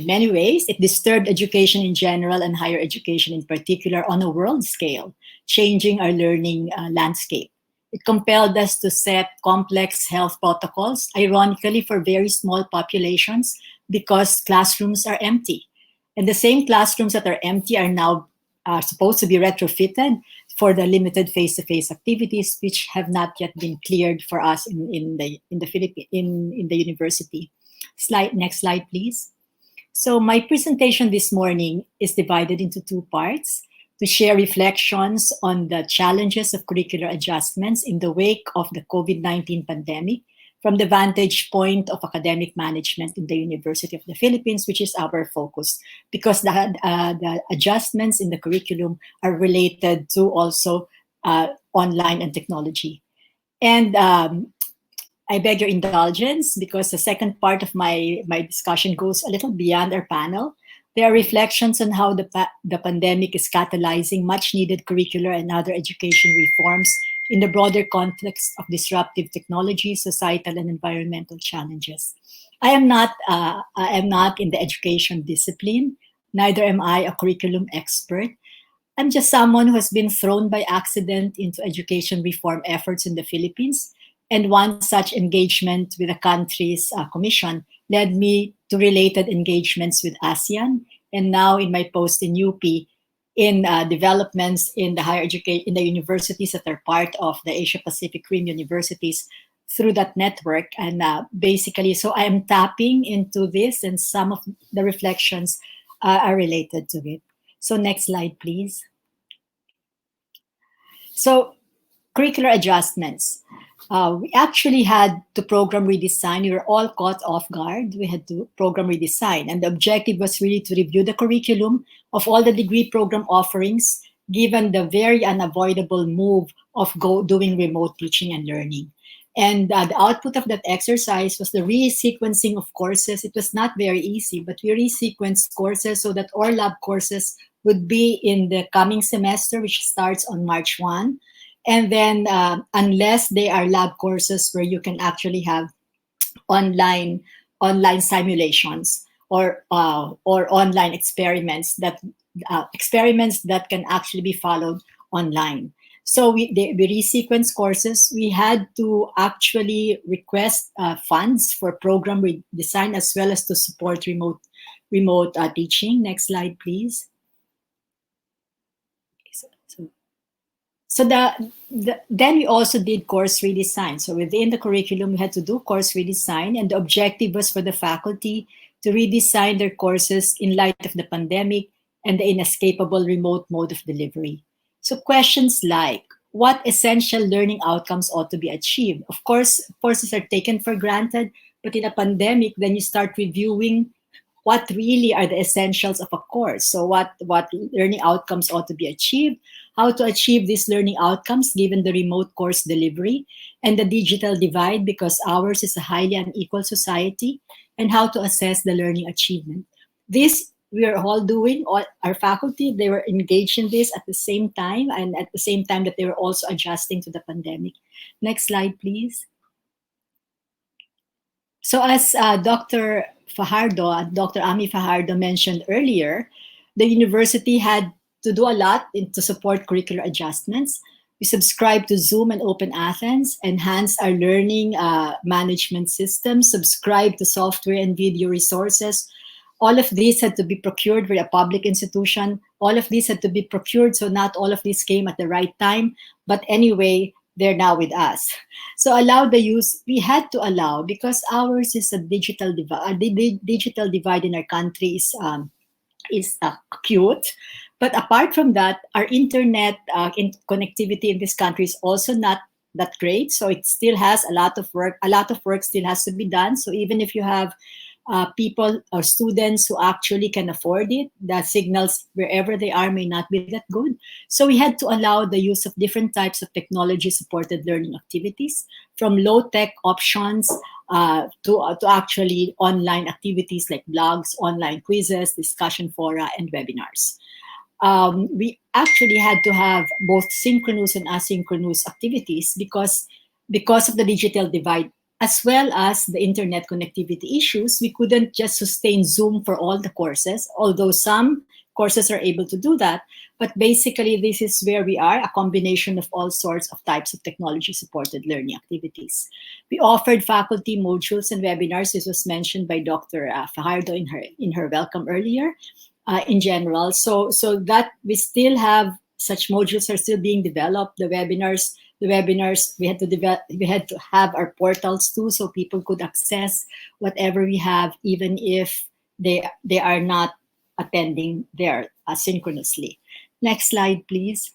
many ways, it disturbed education in general and higher education in particular on a world scale, changing our learning landscape. It compelled us to set complex health protocols, ironically for very small populations, because classrooms are empty. And the same classrooms that are empty are now supposed to be retrofitted for the limited face-to-face activities, which have not yet been cleared for us in the university. Next slide, please. So my presentation this morning is divided into two parts to share reflections on the challenges of curricular adjustments in the wake of the COVID-19 pandemic from the vantage point of academic management in the University of the Philippines, which is our focus, because the adjustments in the curriculum are related to also online and technology. And I beg your indulgence because the second part of my discussion goes a little beyond our panel. There are reflections on how the pandemic is catalyzing much needed curricular and other education reforms in the broader context of disruptive technology, societal and environmental challenges. I am not in the education discipline, neither am I a curriculum expert. I'm just someone who has been thrown by accident into education reform efforts in the Philippines. And one such engagement with the country's commission led me to related engagements with ASEAN, and now in my post in UP, in developments in the higher education, in the universities that are part of the Asia Pacific Rim universities through that network. And basically, so I am tapping into this, and some of the reflections are related to it. So next slide, please. So curricular adjustments. We actually had to program redesign. We were all caught off guard. We had to program redesign. And the objective was really to review the curriculum of all the degree program offerings, given the very unavoidable move of doing remote teaching and learning. And the output of that exercise was the resequencing of courses. It was not very easy, but we resequenced courses so that all lab courses would be in the coming semester, which starts on March 1. And then unless they are lab courses where you can actually have online simulations or online experiments that can actually be followed online. So we resequenced courses. We had to actually request funds for program redesign as well as to support remote teaching. Next slide, please. So then we also did course redesign. So within the curriculum, we had to do course redesign, and the objective was for the faculty to redesign their courses in light of the pandemic and the inescapable remote mode of delivery. So questions like, what essential learning outcomes ought to be achieved? Of course, courses are taken for granted, but in a pandemic, then you start reviewing what really are the essentials of a course. So what learning outcomes ought to be achieved, how to achieve these learning outcomes given the remote course delivery and the digital divide because ours is a highly unequal society, and how to assess the learning achievement. This we are all doing, all our faculty, they were engaged in this at the same time, and at the same time that they were also adjusting to the pandemic. Next slide, please. So as Dr. Ami Fajardo mentioned earlier, the university had to do a lot to support curricular adjustments. We subscribed to Zoom and Open Athens, enhanced our learning management system, subscribed to software and video resources. All of these had to be procured for a public institution. All of these had to be procured, so not all of these came at the right time. But anyway, they're now with us. So allow the use, we had to allow, because ours is a digital divide. The digital divide in our country is acute. But apart from that, our internet connectivity in this country is also not that great. So it still has a lot of work. A lot of work still has to be done. So even if you have people or students who actually can afford it, the signals wherever they are may not be that good. So we had to allow the use of different types of technology-supported learning activities, from low-tech options to actually online activities like blogs, online quizzes, discussion fora, and webinars. We actually had to have both synchronous and asynchronous activities because of the digital divide, as well as the internet connectivity issues. We couldn't just sustain Zoom for all the courses, although some courses are able to do that. But basically, this is where we are, a combination of all sorts of types of technology-supported learning activities. We offered faculty modules and webinars. This was mentioned by Dr. Fajardo in her welcome earlier. In general, so that we still have such modules are still being developed. The webinars we had to have our portals too, so people could access whatever we have, even if they are not attending there asynchronously. Next slide, please.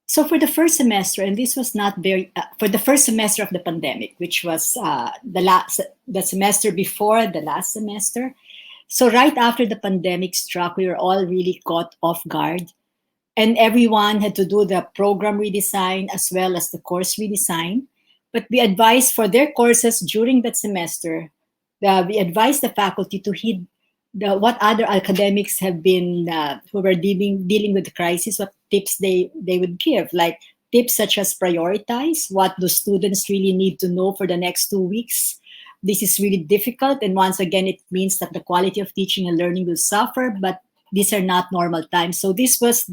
So for the first semester, and this was not very for the first semester of the pandemic, which was the semester before the last semester. So right after the pandemic struck, we were all really caught off guard, and everyone had to do the program redesign as well as the course redesign. But we advised for their courses during that semester, we advised the faculty to heed what other academics have been who were dealing with the crisis, what tips they would give, like tips such as prioritize. What do students really need to know for the next 2 weeks? This is really difficult, and once again, it means that the quality of teaching and learning will suffer, but these are not normal times. So this was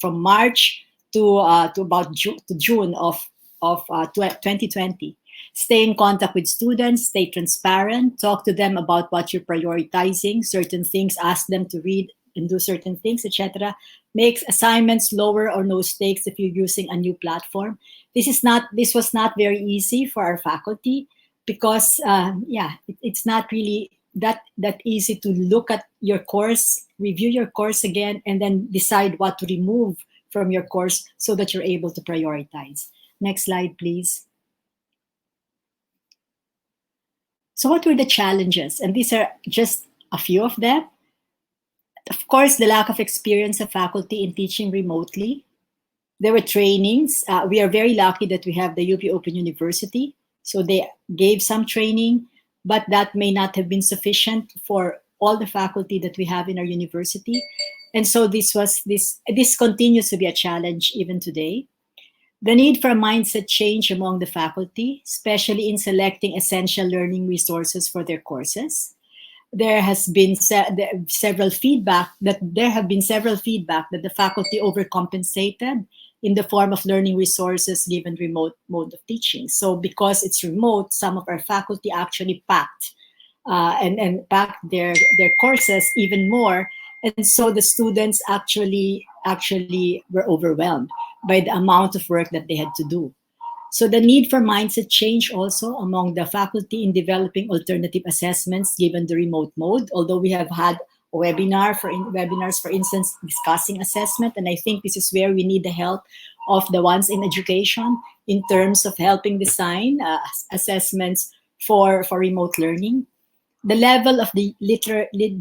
from March to about June of 2020. Stay in contact with students, stay transparent, talk to them about what you're prioritizing, certain things, ask them to read and do certain things, etc. Make assignments lower or no stakes if you're using a new platform. This was not very easy for our faculty, because it's not really that easy to look at your course, review your course again, and then decide what to remove from your course so that you're able to prioritize. Next slide, please. So what were the challenges? And these are just a few of them. Of course, the lack of experience of faculty in teaching remotely, There were trainings. We are very lucky that we have the UP Open University. So they gave some training, but that may not have been sufficient for all the faculty that we have in our university. And so this continues to be a challenge even today. The need for a mindset change among the faculty, especially in selecting essential learning resources for their courses. There has been several feedback that the faculty overcompensated in the form of learning resources given remote mode of teaching. So because it's remote, some of our faculty actually packed and packed their courses even more. And so the students actually were overwhelmed by the amount of work that they had to do. So the need for mindset change also among the faculty in developing alternative assessments given the remote mode, although we have had a webinars, for instance, discussing assessment. And I think this is where we need the help of the ones in education in terms of helping design assessments for remote learning. The level of the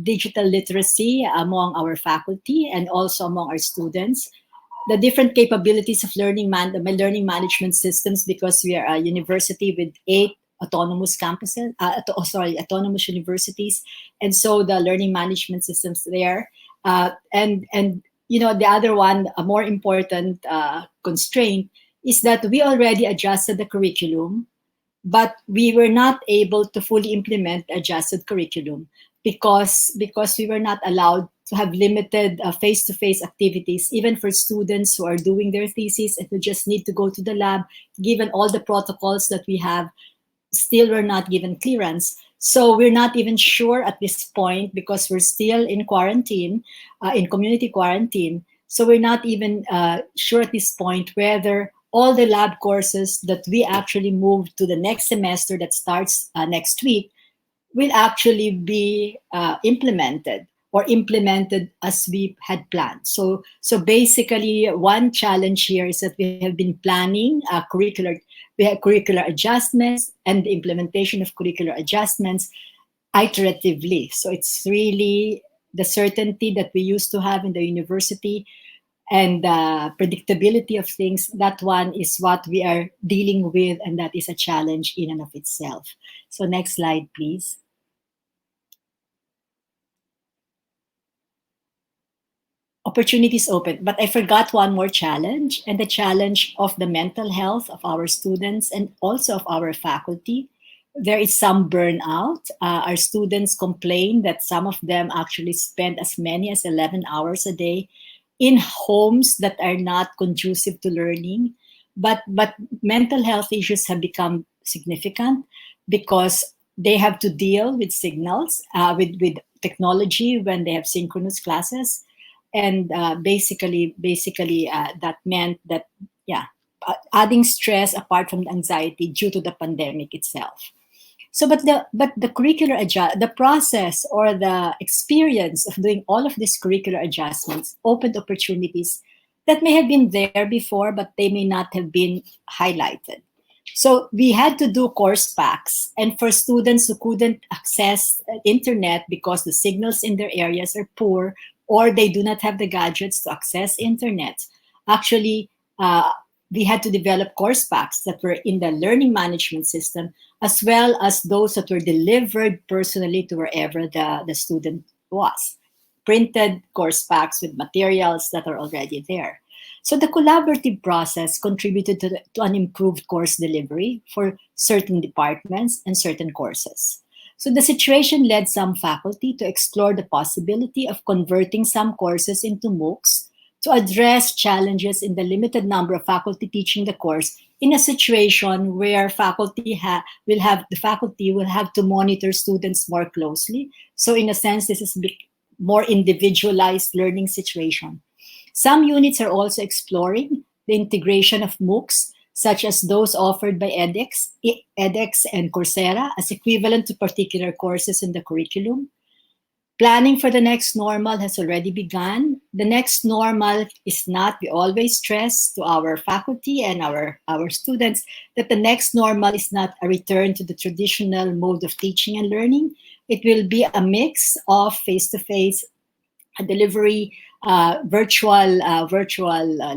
digital literacy among our faculty and also among our students, the different capabilities of learning management systems, because we are a university with 8 autonomous campuses, autonomous universities, and so the learning management systems there, and the other one, a more important constraint, is that we already adjusted the curriculum, but we were not able to fully implement the adjusted curriculum because we were not allowed to have limited face-to-face activities, even for students who are doing their thesis and who just need to go to the lab. Given all the protocols that we have, still we're not given clearance. So we're not even sure at this point, because we're still in quarantine, in community quarantine. So we're not even sure at this point whether all the lab courses that we actually moved to the next semester that starts next week will actually be implemented as we had planned. So basically, one challenge here is that we have been planning curricular adjustments and the implementation of curricular adjustments iteratively. So it's really the certainty that we used to have in the university and predictability of things. That one is what we are dealing with, and that is a challenge in and of itself. So next slide, please. Opportunities open, but I forgot one more challenge, and the challenge of the mental health of our students and also of our faculty. There is some burnout. Our students complain that some of them actually spend as many as 11 hours a day in homes that are not conducive to learning. But mental health issues have become significant because they have to deal with signals, with technology when they have synchronous classes. And basically, that meant that, adding stress apart from the anxiety due to the pandemic itself. So, but the the process or the experience of doing all of these curricular adjustments opened opportunities that may have been there before, but they may not have been highlighted. So we had to do course packs, and for students who couldn't access internet because the signals in their areas are poor, or they do not have the gadgets to access internet, actually, we had to develop course packs that were in the learning management system, as well as those that were delivered personally to wherever the student was. Printed course packs with materials that are already there. So the collaborative process contributed to an improved course delivery for certain departments and certain courses. So the situation led some faculty to explore the possibility of converting some courses into MOOCs to address challenges in the limited number of faculty teaching the course in a situation where faculty will have to monitor students more closely. So in a sense, this is more individualized learning situation. Some units are also exploring the integration of MOOCs, such as those offered by edX and Coursera as equivalent to particular courses in the curriculum. Planning for the next normal has already begun. The next normal is not, we always stress to our faculty and our students that the next normal is not a return to the traditional mode of teaching and learning. It will be a mix of face-to-face delivery, virtual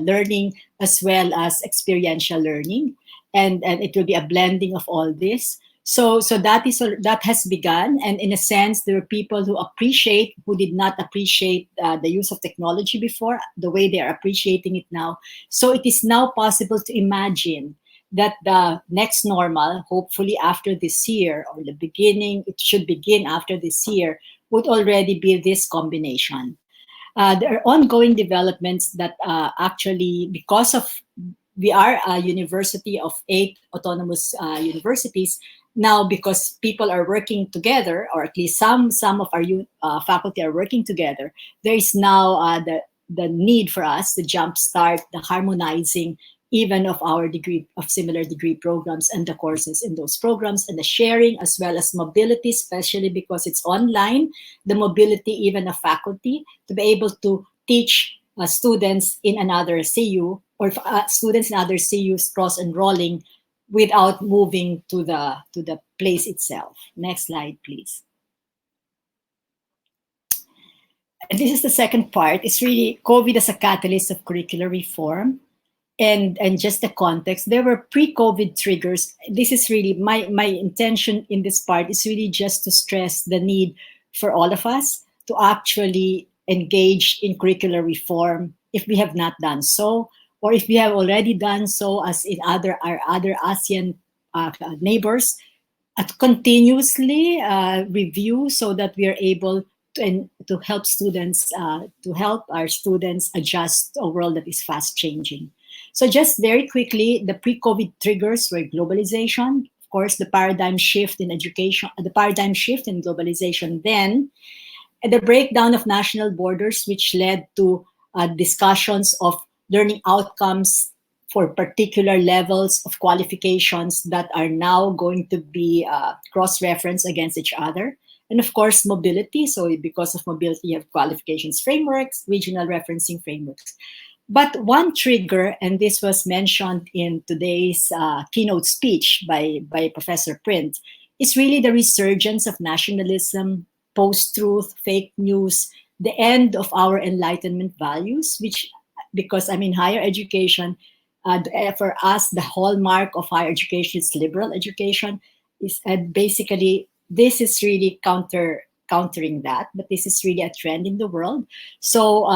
learning, as well as experiential learning, and it will be a blending of all this. So that has begun, and in a sense, there are people who did not appreciate the use of technology before, the way they are appreciating it now. So it is now possible to imagine that the next normal, hopefully after this year, or it should begin after this year, would already be this combination. There are ongoing developments that actually, because of we are a university of 8 autonomous universities now, because people are working together, or at least some of our faculty are working together. There is now the need for us to jumpstart the harmonizing even of our similar degree programs and the courses in those programs, and the sharing, as well as mobility, especially because it's online, the mobility even of faculty to be able to teach students in another CU, or students in other CUs cross-enrolling without moving to the place itself. Next slide, please. And this is the second part. It's really COVID as a catalyst of curricular reform. And just the context, there were pre-COVID triggers. This is really my intention in this part is really just to stress the need for all of us to actually engage in curricular reform if we have not done so, or if we have already done so, as in our other ASEAN neighbors, continuously review so that we are able to help students, to help our students adjust to a world that is fast changing. So just very quickly, the pre-COVID triggers were globalization, of course, the paradigm shift in education, the paradigm shift in globalization then, and the breakdown of national borders, which led to discussions of learning outcomes for particular levels of qualifications that are now going to be cross-referenced against each other. And of course, mobility. So because of mobility, you have qualifications frameworks, regional referencing frameworks. But one trigger, and this was mentioned in today's keynote speech by Professor Print, is really the resurgence of nationalism, post-truth, fake news, the end of our Enlightenment values, which, because I mean, higher education, for us, the hallmark of higher education is liberal education. Is basically, this is really countering that, but this is really a trend in the world. So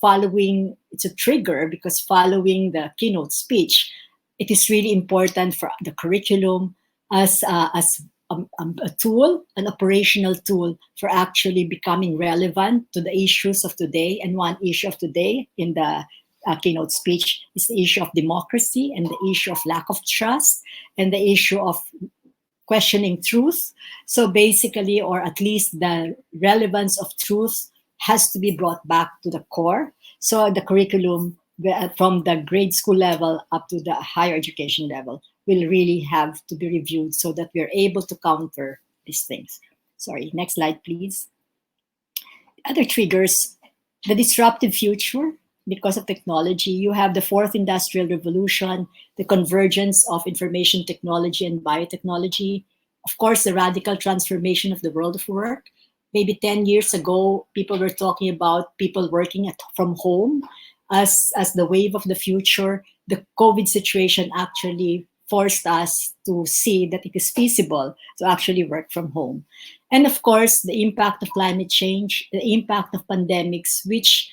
it's a trigger, because following the keynote speech, it is really important for the curriculum as a tool, an operational tool for actually becoming relevant to the issues of today. And one issue of today in the keynote speech is the issue of democracy, and the issue of lack of trust, and the issue of questioning truth. So basically, or at least the relevance of truth has to be brought back to the core. So the curriculum from the grade school level up to the higher education level will really have to be reviewed so that we're able to counter these things. Sorry, next slide, please. Other triggers, the disruptive future. Because of technology, you have the fourth industrial revolution, the convergence of information technology and biotechnology, of course, the radical transformation of the world of work. Maybe 10 years ago, people were talking about people working from home as the wave of the future. The COVID situation actually forced us to see that it is feasible to actually work from home. And of course, the impact of climate change, the impact of pandemics, which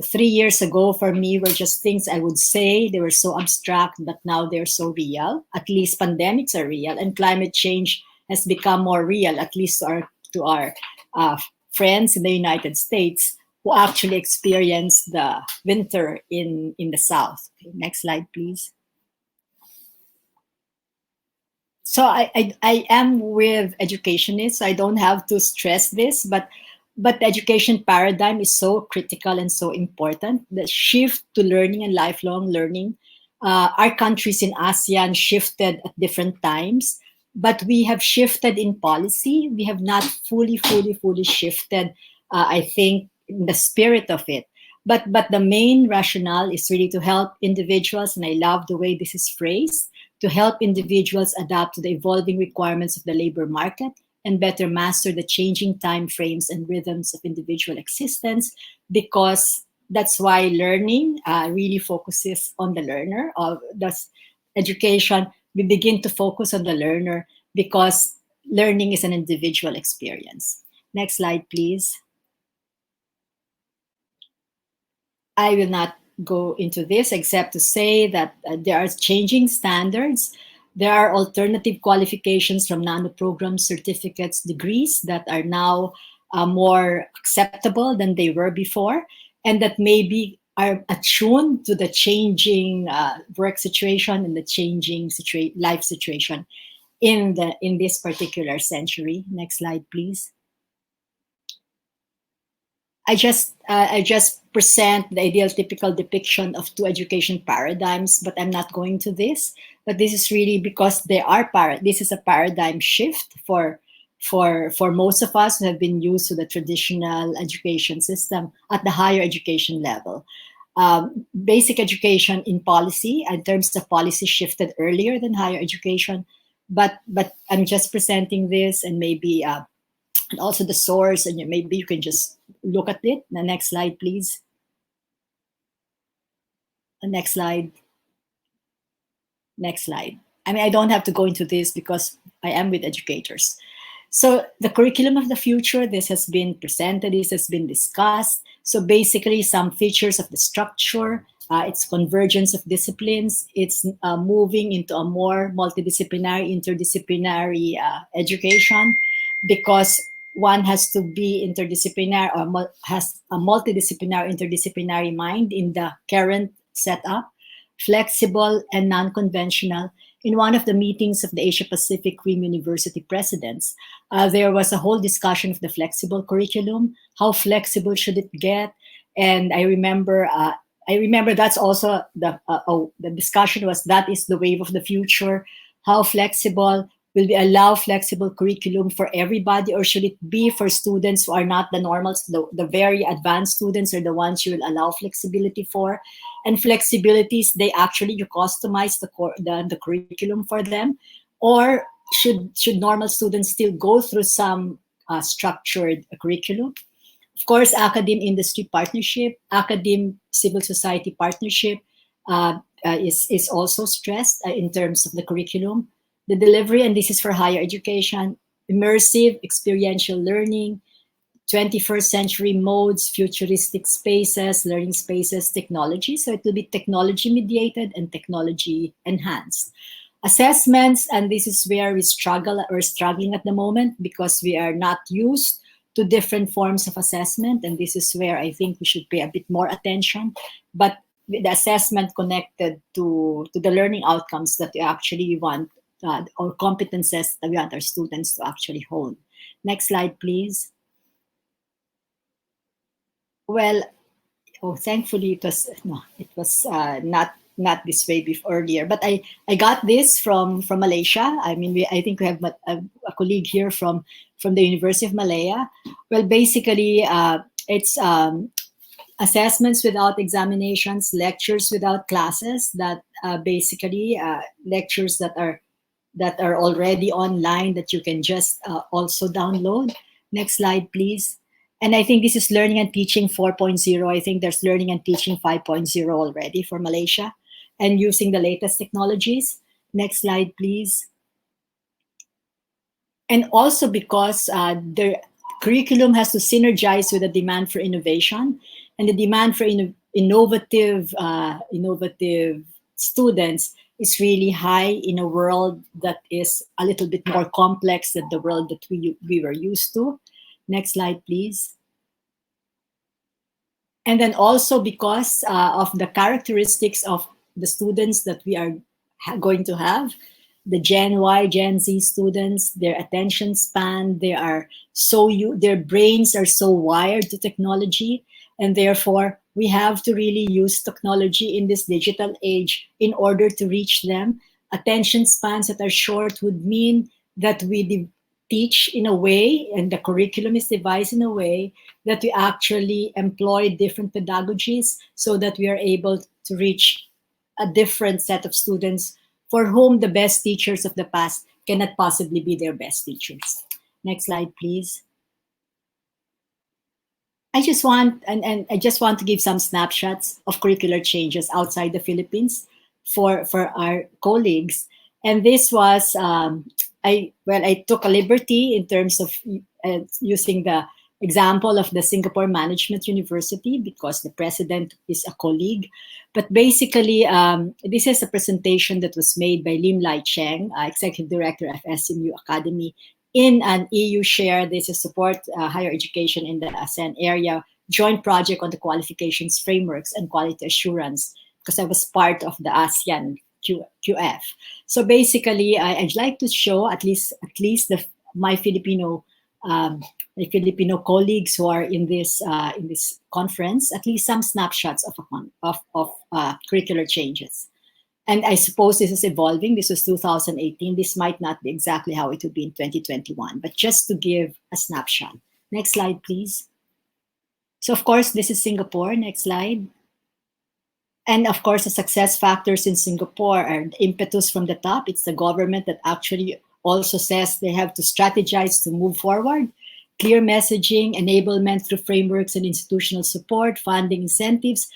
3 years ago for me were just things I would say. They were so abstract, but now they're so real. At least pandemics are real, and climate change has become more real, at least to our friends in the United States who actually experienced the winter in the South. Okay, next slide, please. So I am with educationists. I don't have to stress this, but the education paradigm is so critical and so important. The shift to learning and lifelong learning. Our countries in ASEAN shifted at different times, but we have shifted in policy. We have not fully shifted, I think, in the spirit of it. But the main rationale is really to help individuals, and I love the way this is phrased, to help individuals adapt to the evolving requirements of the labor market and better master the changing time frames and rhythms of individual existence, because That's why learning really focuses on the learner. Thus, education, we begin to focus on the learner because learning is an individual experience. Next slide, please. I will not go into this except to say that there are changing standards. There are alternative qualifications from nano programs, certificates, degrees that are now more acceptable than they were before, and that maybe are attuned to the changing work situation and the changing life situation in this particular century. Next slide, please. I just present the ideal typical depiction of two education paradigms, but I'm not going to this. But this is really because this is a paradigm shift for most of us who have been used to the traditional education system at the higher education level. Basic education in policy, in terms of policy, shifted earlier than higher education, but I'm just presenting this, and maybe and also the source, and maybe you can just look at it. The next slide, please. The next slide. Next slide. I mean, I don't have to go into this because I am with educators. So the curriculum of the future, this has been presented, this has been discussed. So basically some features of the structure, it's convergence of disciplines, it's moving into a more multidisciplinary, interdisciplinary education, because one has to be interdisciplinary or has a multidisciplinary, interdisciplinary mind in the current setup, flexible and non-conventional. In one of the meetings of the Asia Pacific Cream University presidents, there was a whole discussion of the flexible curriculum. How flexible should it get? And I remember that's also the discussion was, that is the wave of the future. How flexible? Will we allow flexible curriculum for everybody, or should it be for students who are not the normals, the very advanced students are the ones you will allow flexibility for? And flexibilities, they actually, you customize the curriculum for them, or should normal students still go through some structured curriculum? Of course, academe-industry partnership, academe-civil society partnership is also stressed in terms of the curriculum. The delivery, and this is for higher education, immersive experiential learning, 21st century modes, futuristic spaces, learning spaces, technology. So it will be technology mediated and technology enhanced. Assessments, and this is where we're struggling at the moment, because we are not used to different forms of assessment. And this is where I think we should pay a bit more attention. But the assessment connected to the learning outcomes that we actually want, or competences that we want our students to actually hold. Next slide, please. Well, thankfully it was not this way before, earlier. But I got this from Malaysia. I mean, I think we have a colleague here from the University of Malaya. Well, basically, it's assessments without examinations, lectures without classes. That basically lectures that are already online that you can just also download. Next slide, please. And I think this is Learning and Teaching 4.0. I think there's Learning and Teaching 5.0 already for Malaysia, and using the latest technologies. Next slide, please. And also because the curriculum has to synergize with the demand for innovation, and the demand for innovative students is really high in a world that is a little bit more complex than the world that we were used to. Next slide, please. And then also because of the characteristics of the students that we are going to have, the Gen Y, Gen Z students, their attention span, their brains are so wired to technology, and therefore we have to really use technology in this digital age in order to reach them. Attention spans that are short would mean that we teach in a way, and the curriculum is devised in a way that we actually employ different pedagogies so that we are able to reach a different set of students for whom the best teachers of the past cannot possibly be their best teachers. Next slide, please. I just want and I just want to give some snapshots of curricular changes outside the Philippines for our colleagues. And this was I took a liberty in terms of using the example of the Singapore Management University because the president is a colleague. But basically, this is a presentation that was made by Lim Lai Cheng, executive director of SMU Academy, in an EU share. This is support higher education in the ASEAN area joint project on the qualifications frameworks and quality assurance, because I was part of the ASEAN QF. So basically, I'd like to show at least my Filipino colleagues who are in this conference at least some snapshots of curricular changes. And I suppose this is evolving. This was 2018. This might not be exactly how it would be in 2021, but just to give a snapshot. Next slide, please. So of course, this is Singapore. Next slide. And of course, the success factors in Singapore are the impetus from the top. It's the government that actually also says they have to strategize to move forward. Clear messaging, enablement through frameworks and institutional support, funding incentives,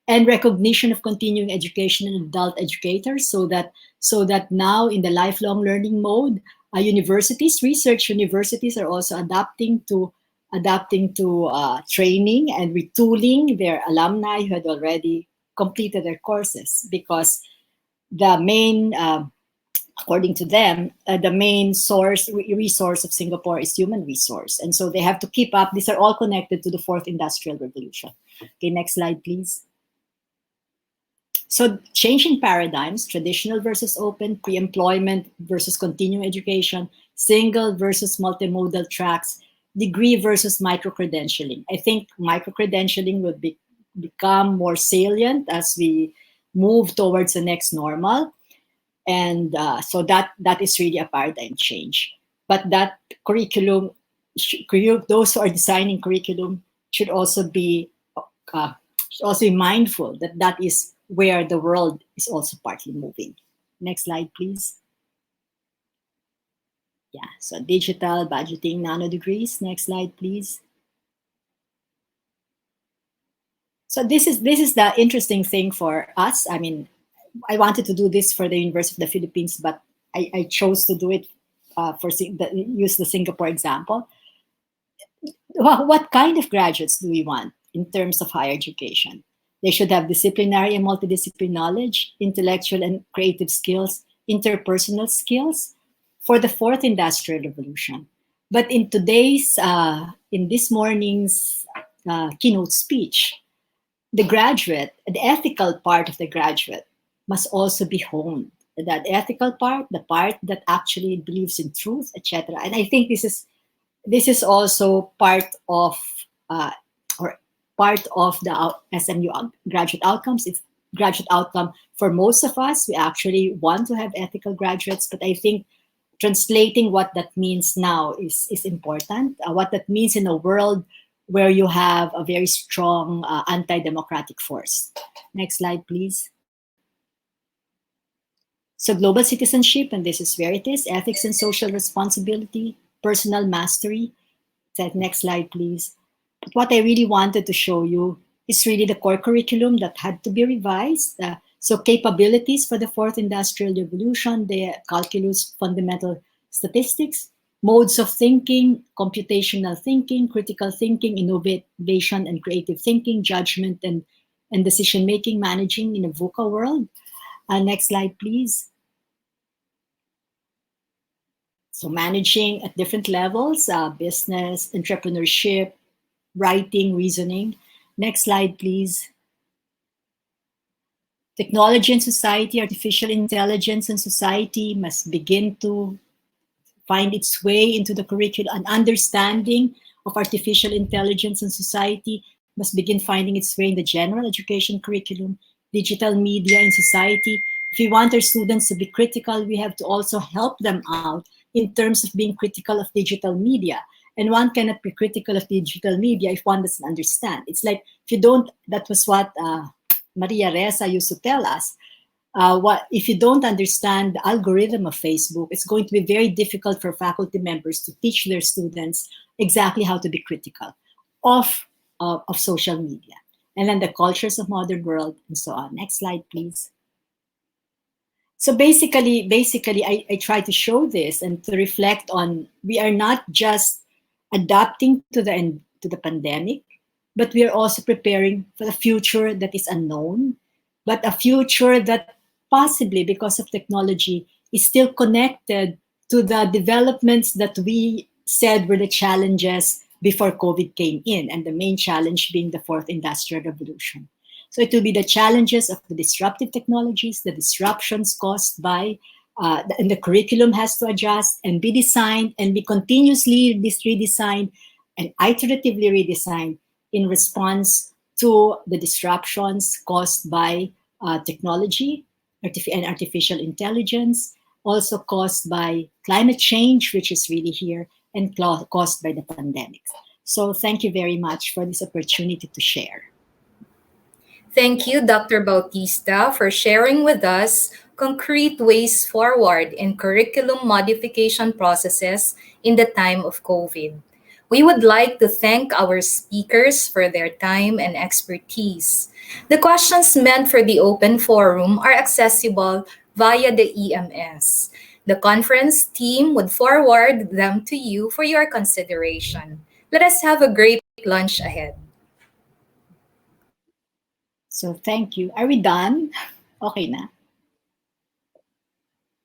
and recognition of continuing education and adult educators, so that now in the lifelong learning mode, research universities are also adapting to training and retooling their alumni who had already completed their courses, because the main, according to them, the main resource of Singapore is human resource, and so they have to keep up. These are all connected to the fourth industrial revolution. Okay, next slide, please. So changing paradigms, traditional versus open, pre-employment versus continuing education, single versus multimodal tracks, degree versus micro-credentialing. I think micro-credentialing will become more salient as we move towards the next normal. And so that is really a paradigm change. But that curriculum, those who are designing curriculum should also be mindful that that is where the world is also partly moving. Next slide, please. Yeah, so digital budgeting, nano degrees. Next slide, please. So this is the interesting thing for us. I mean, I wanted to do this for the University of the Philippines, but I chose to do it use the Singapore example. What kind of graduates do we want in terms of higher education? They should have disciplinary and multidisciplinary knowledge, intellectual and creative skills, interpersonal skills for the fourth industrial revolution. But in this morning's keynote speech, the ethical part of the graduate must also be honed. That ethical part, the part that actually believes in truth, etc. And I think this is also part of the SMU graduate outcomes. It's graduate outcome for most of us. We actually want to have ethical graduates, but I think translating what that means now is important. What that means in a world where you have a very strong anti-democratic force. Next slide, please. So global citizenship, and this is where it is, ethics and social responsibility, personal mastery. Next slide, please. But what I really wanted to show you is really the core curriculum that had to be revised. So capabilities for the fourth industrial revolution, the calculus, fundamental statistics, modes of thinking, computational thinking, critical thinking, innovation and creative thinking, judgment and decision-making, managing in a VUCA world. Next slide, please. So managing at different levels, business, entrepreneurship, writing, reasoning. Next slide, please. Technology and society, artificial intelligence and society must begin to find its way into the curriculum. An understanding of artificial intelligence and society must begin finding its way in the general education curriculum. Digital media in society. If we want our students to be critical, we have to also help them out in terms of being critical of digital media. And one cannot be critical of digital media if one doesn't understand. It's like, if you don't, that was what Maria Reza used to tell us. If you don't understand the algorithm of Facebook, it's going to be very difficult for faculty members to teach their students exactly how to be critical of of social media. And then the cultures of modern world and so on. Next slide, please. So basically, I try to show this and to reflect on, we are not just adapting to the pandemic, but we are also preparing for the future that is unknown, but a future that possibly, because of technology, is still connected to the developments that we said were the challenges before COVID came in, and the main challenge being the fourth industrial revolution. So it will be the challenges of the disruptive technologies, the disruptions caused by, and the curriculum has to adjust and be designed and be continuously redesigned and iteratively redesigned in response to the disruptions caused by technology and artificial intelligence, also caused by climate change, which is really here, and caused by the pandemic. So thank you very much for this opportunity to share. Thank you, Dr. Bautista, for sharing with us concrete ways forward in curriculum modification processes in the time of COVID. We would like to thank our speakers for their time and expertise. The questions meant for the open forum are accessible via the EMS. The conference team would forward them to you for your consideration. Let us have a great lunch ahead. So thank you. Are we done? Okay na.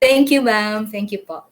Thank you, ma'am. Thank you po.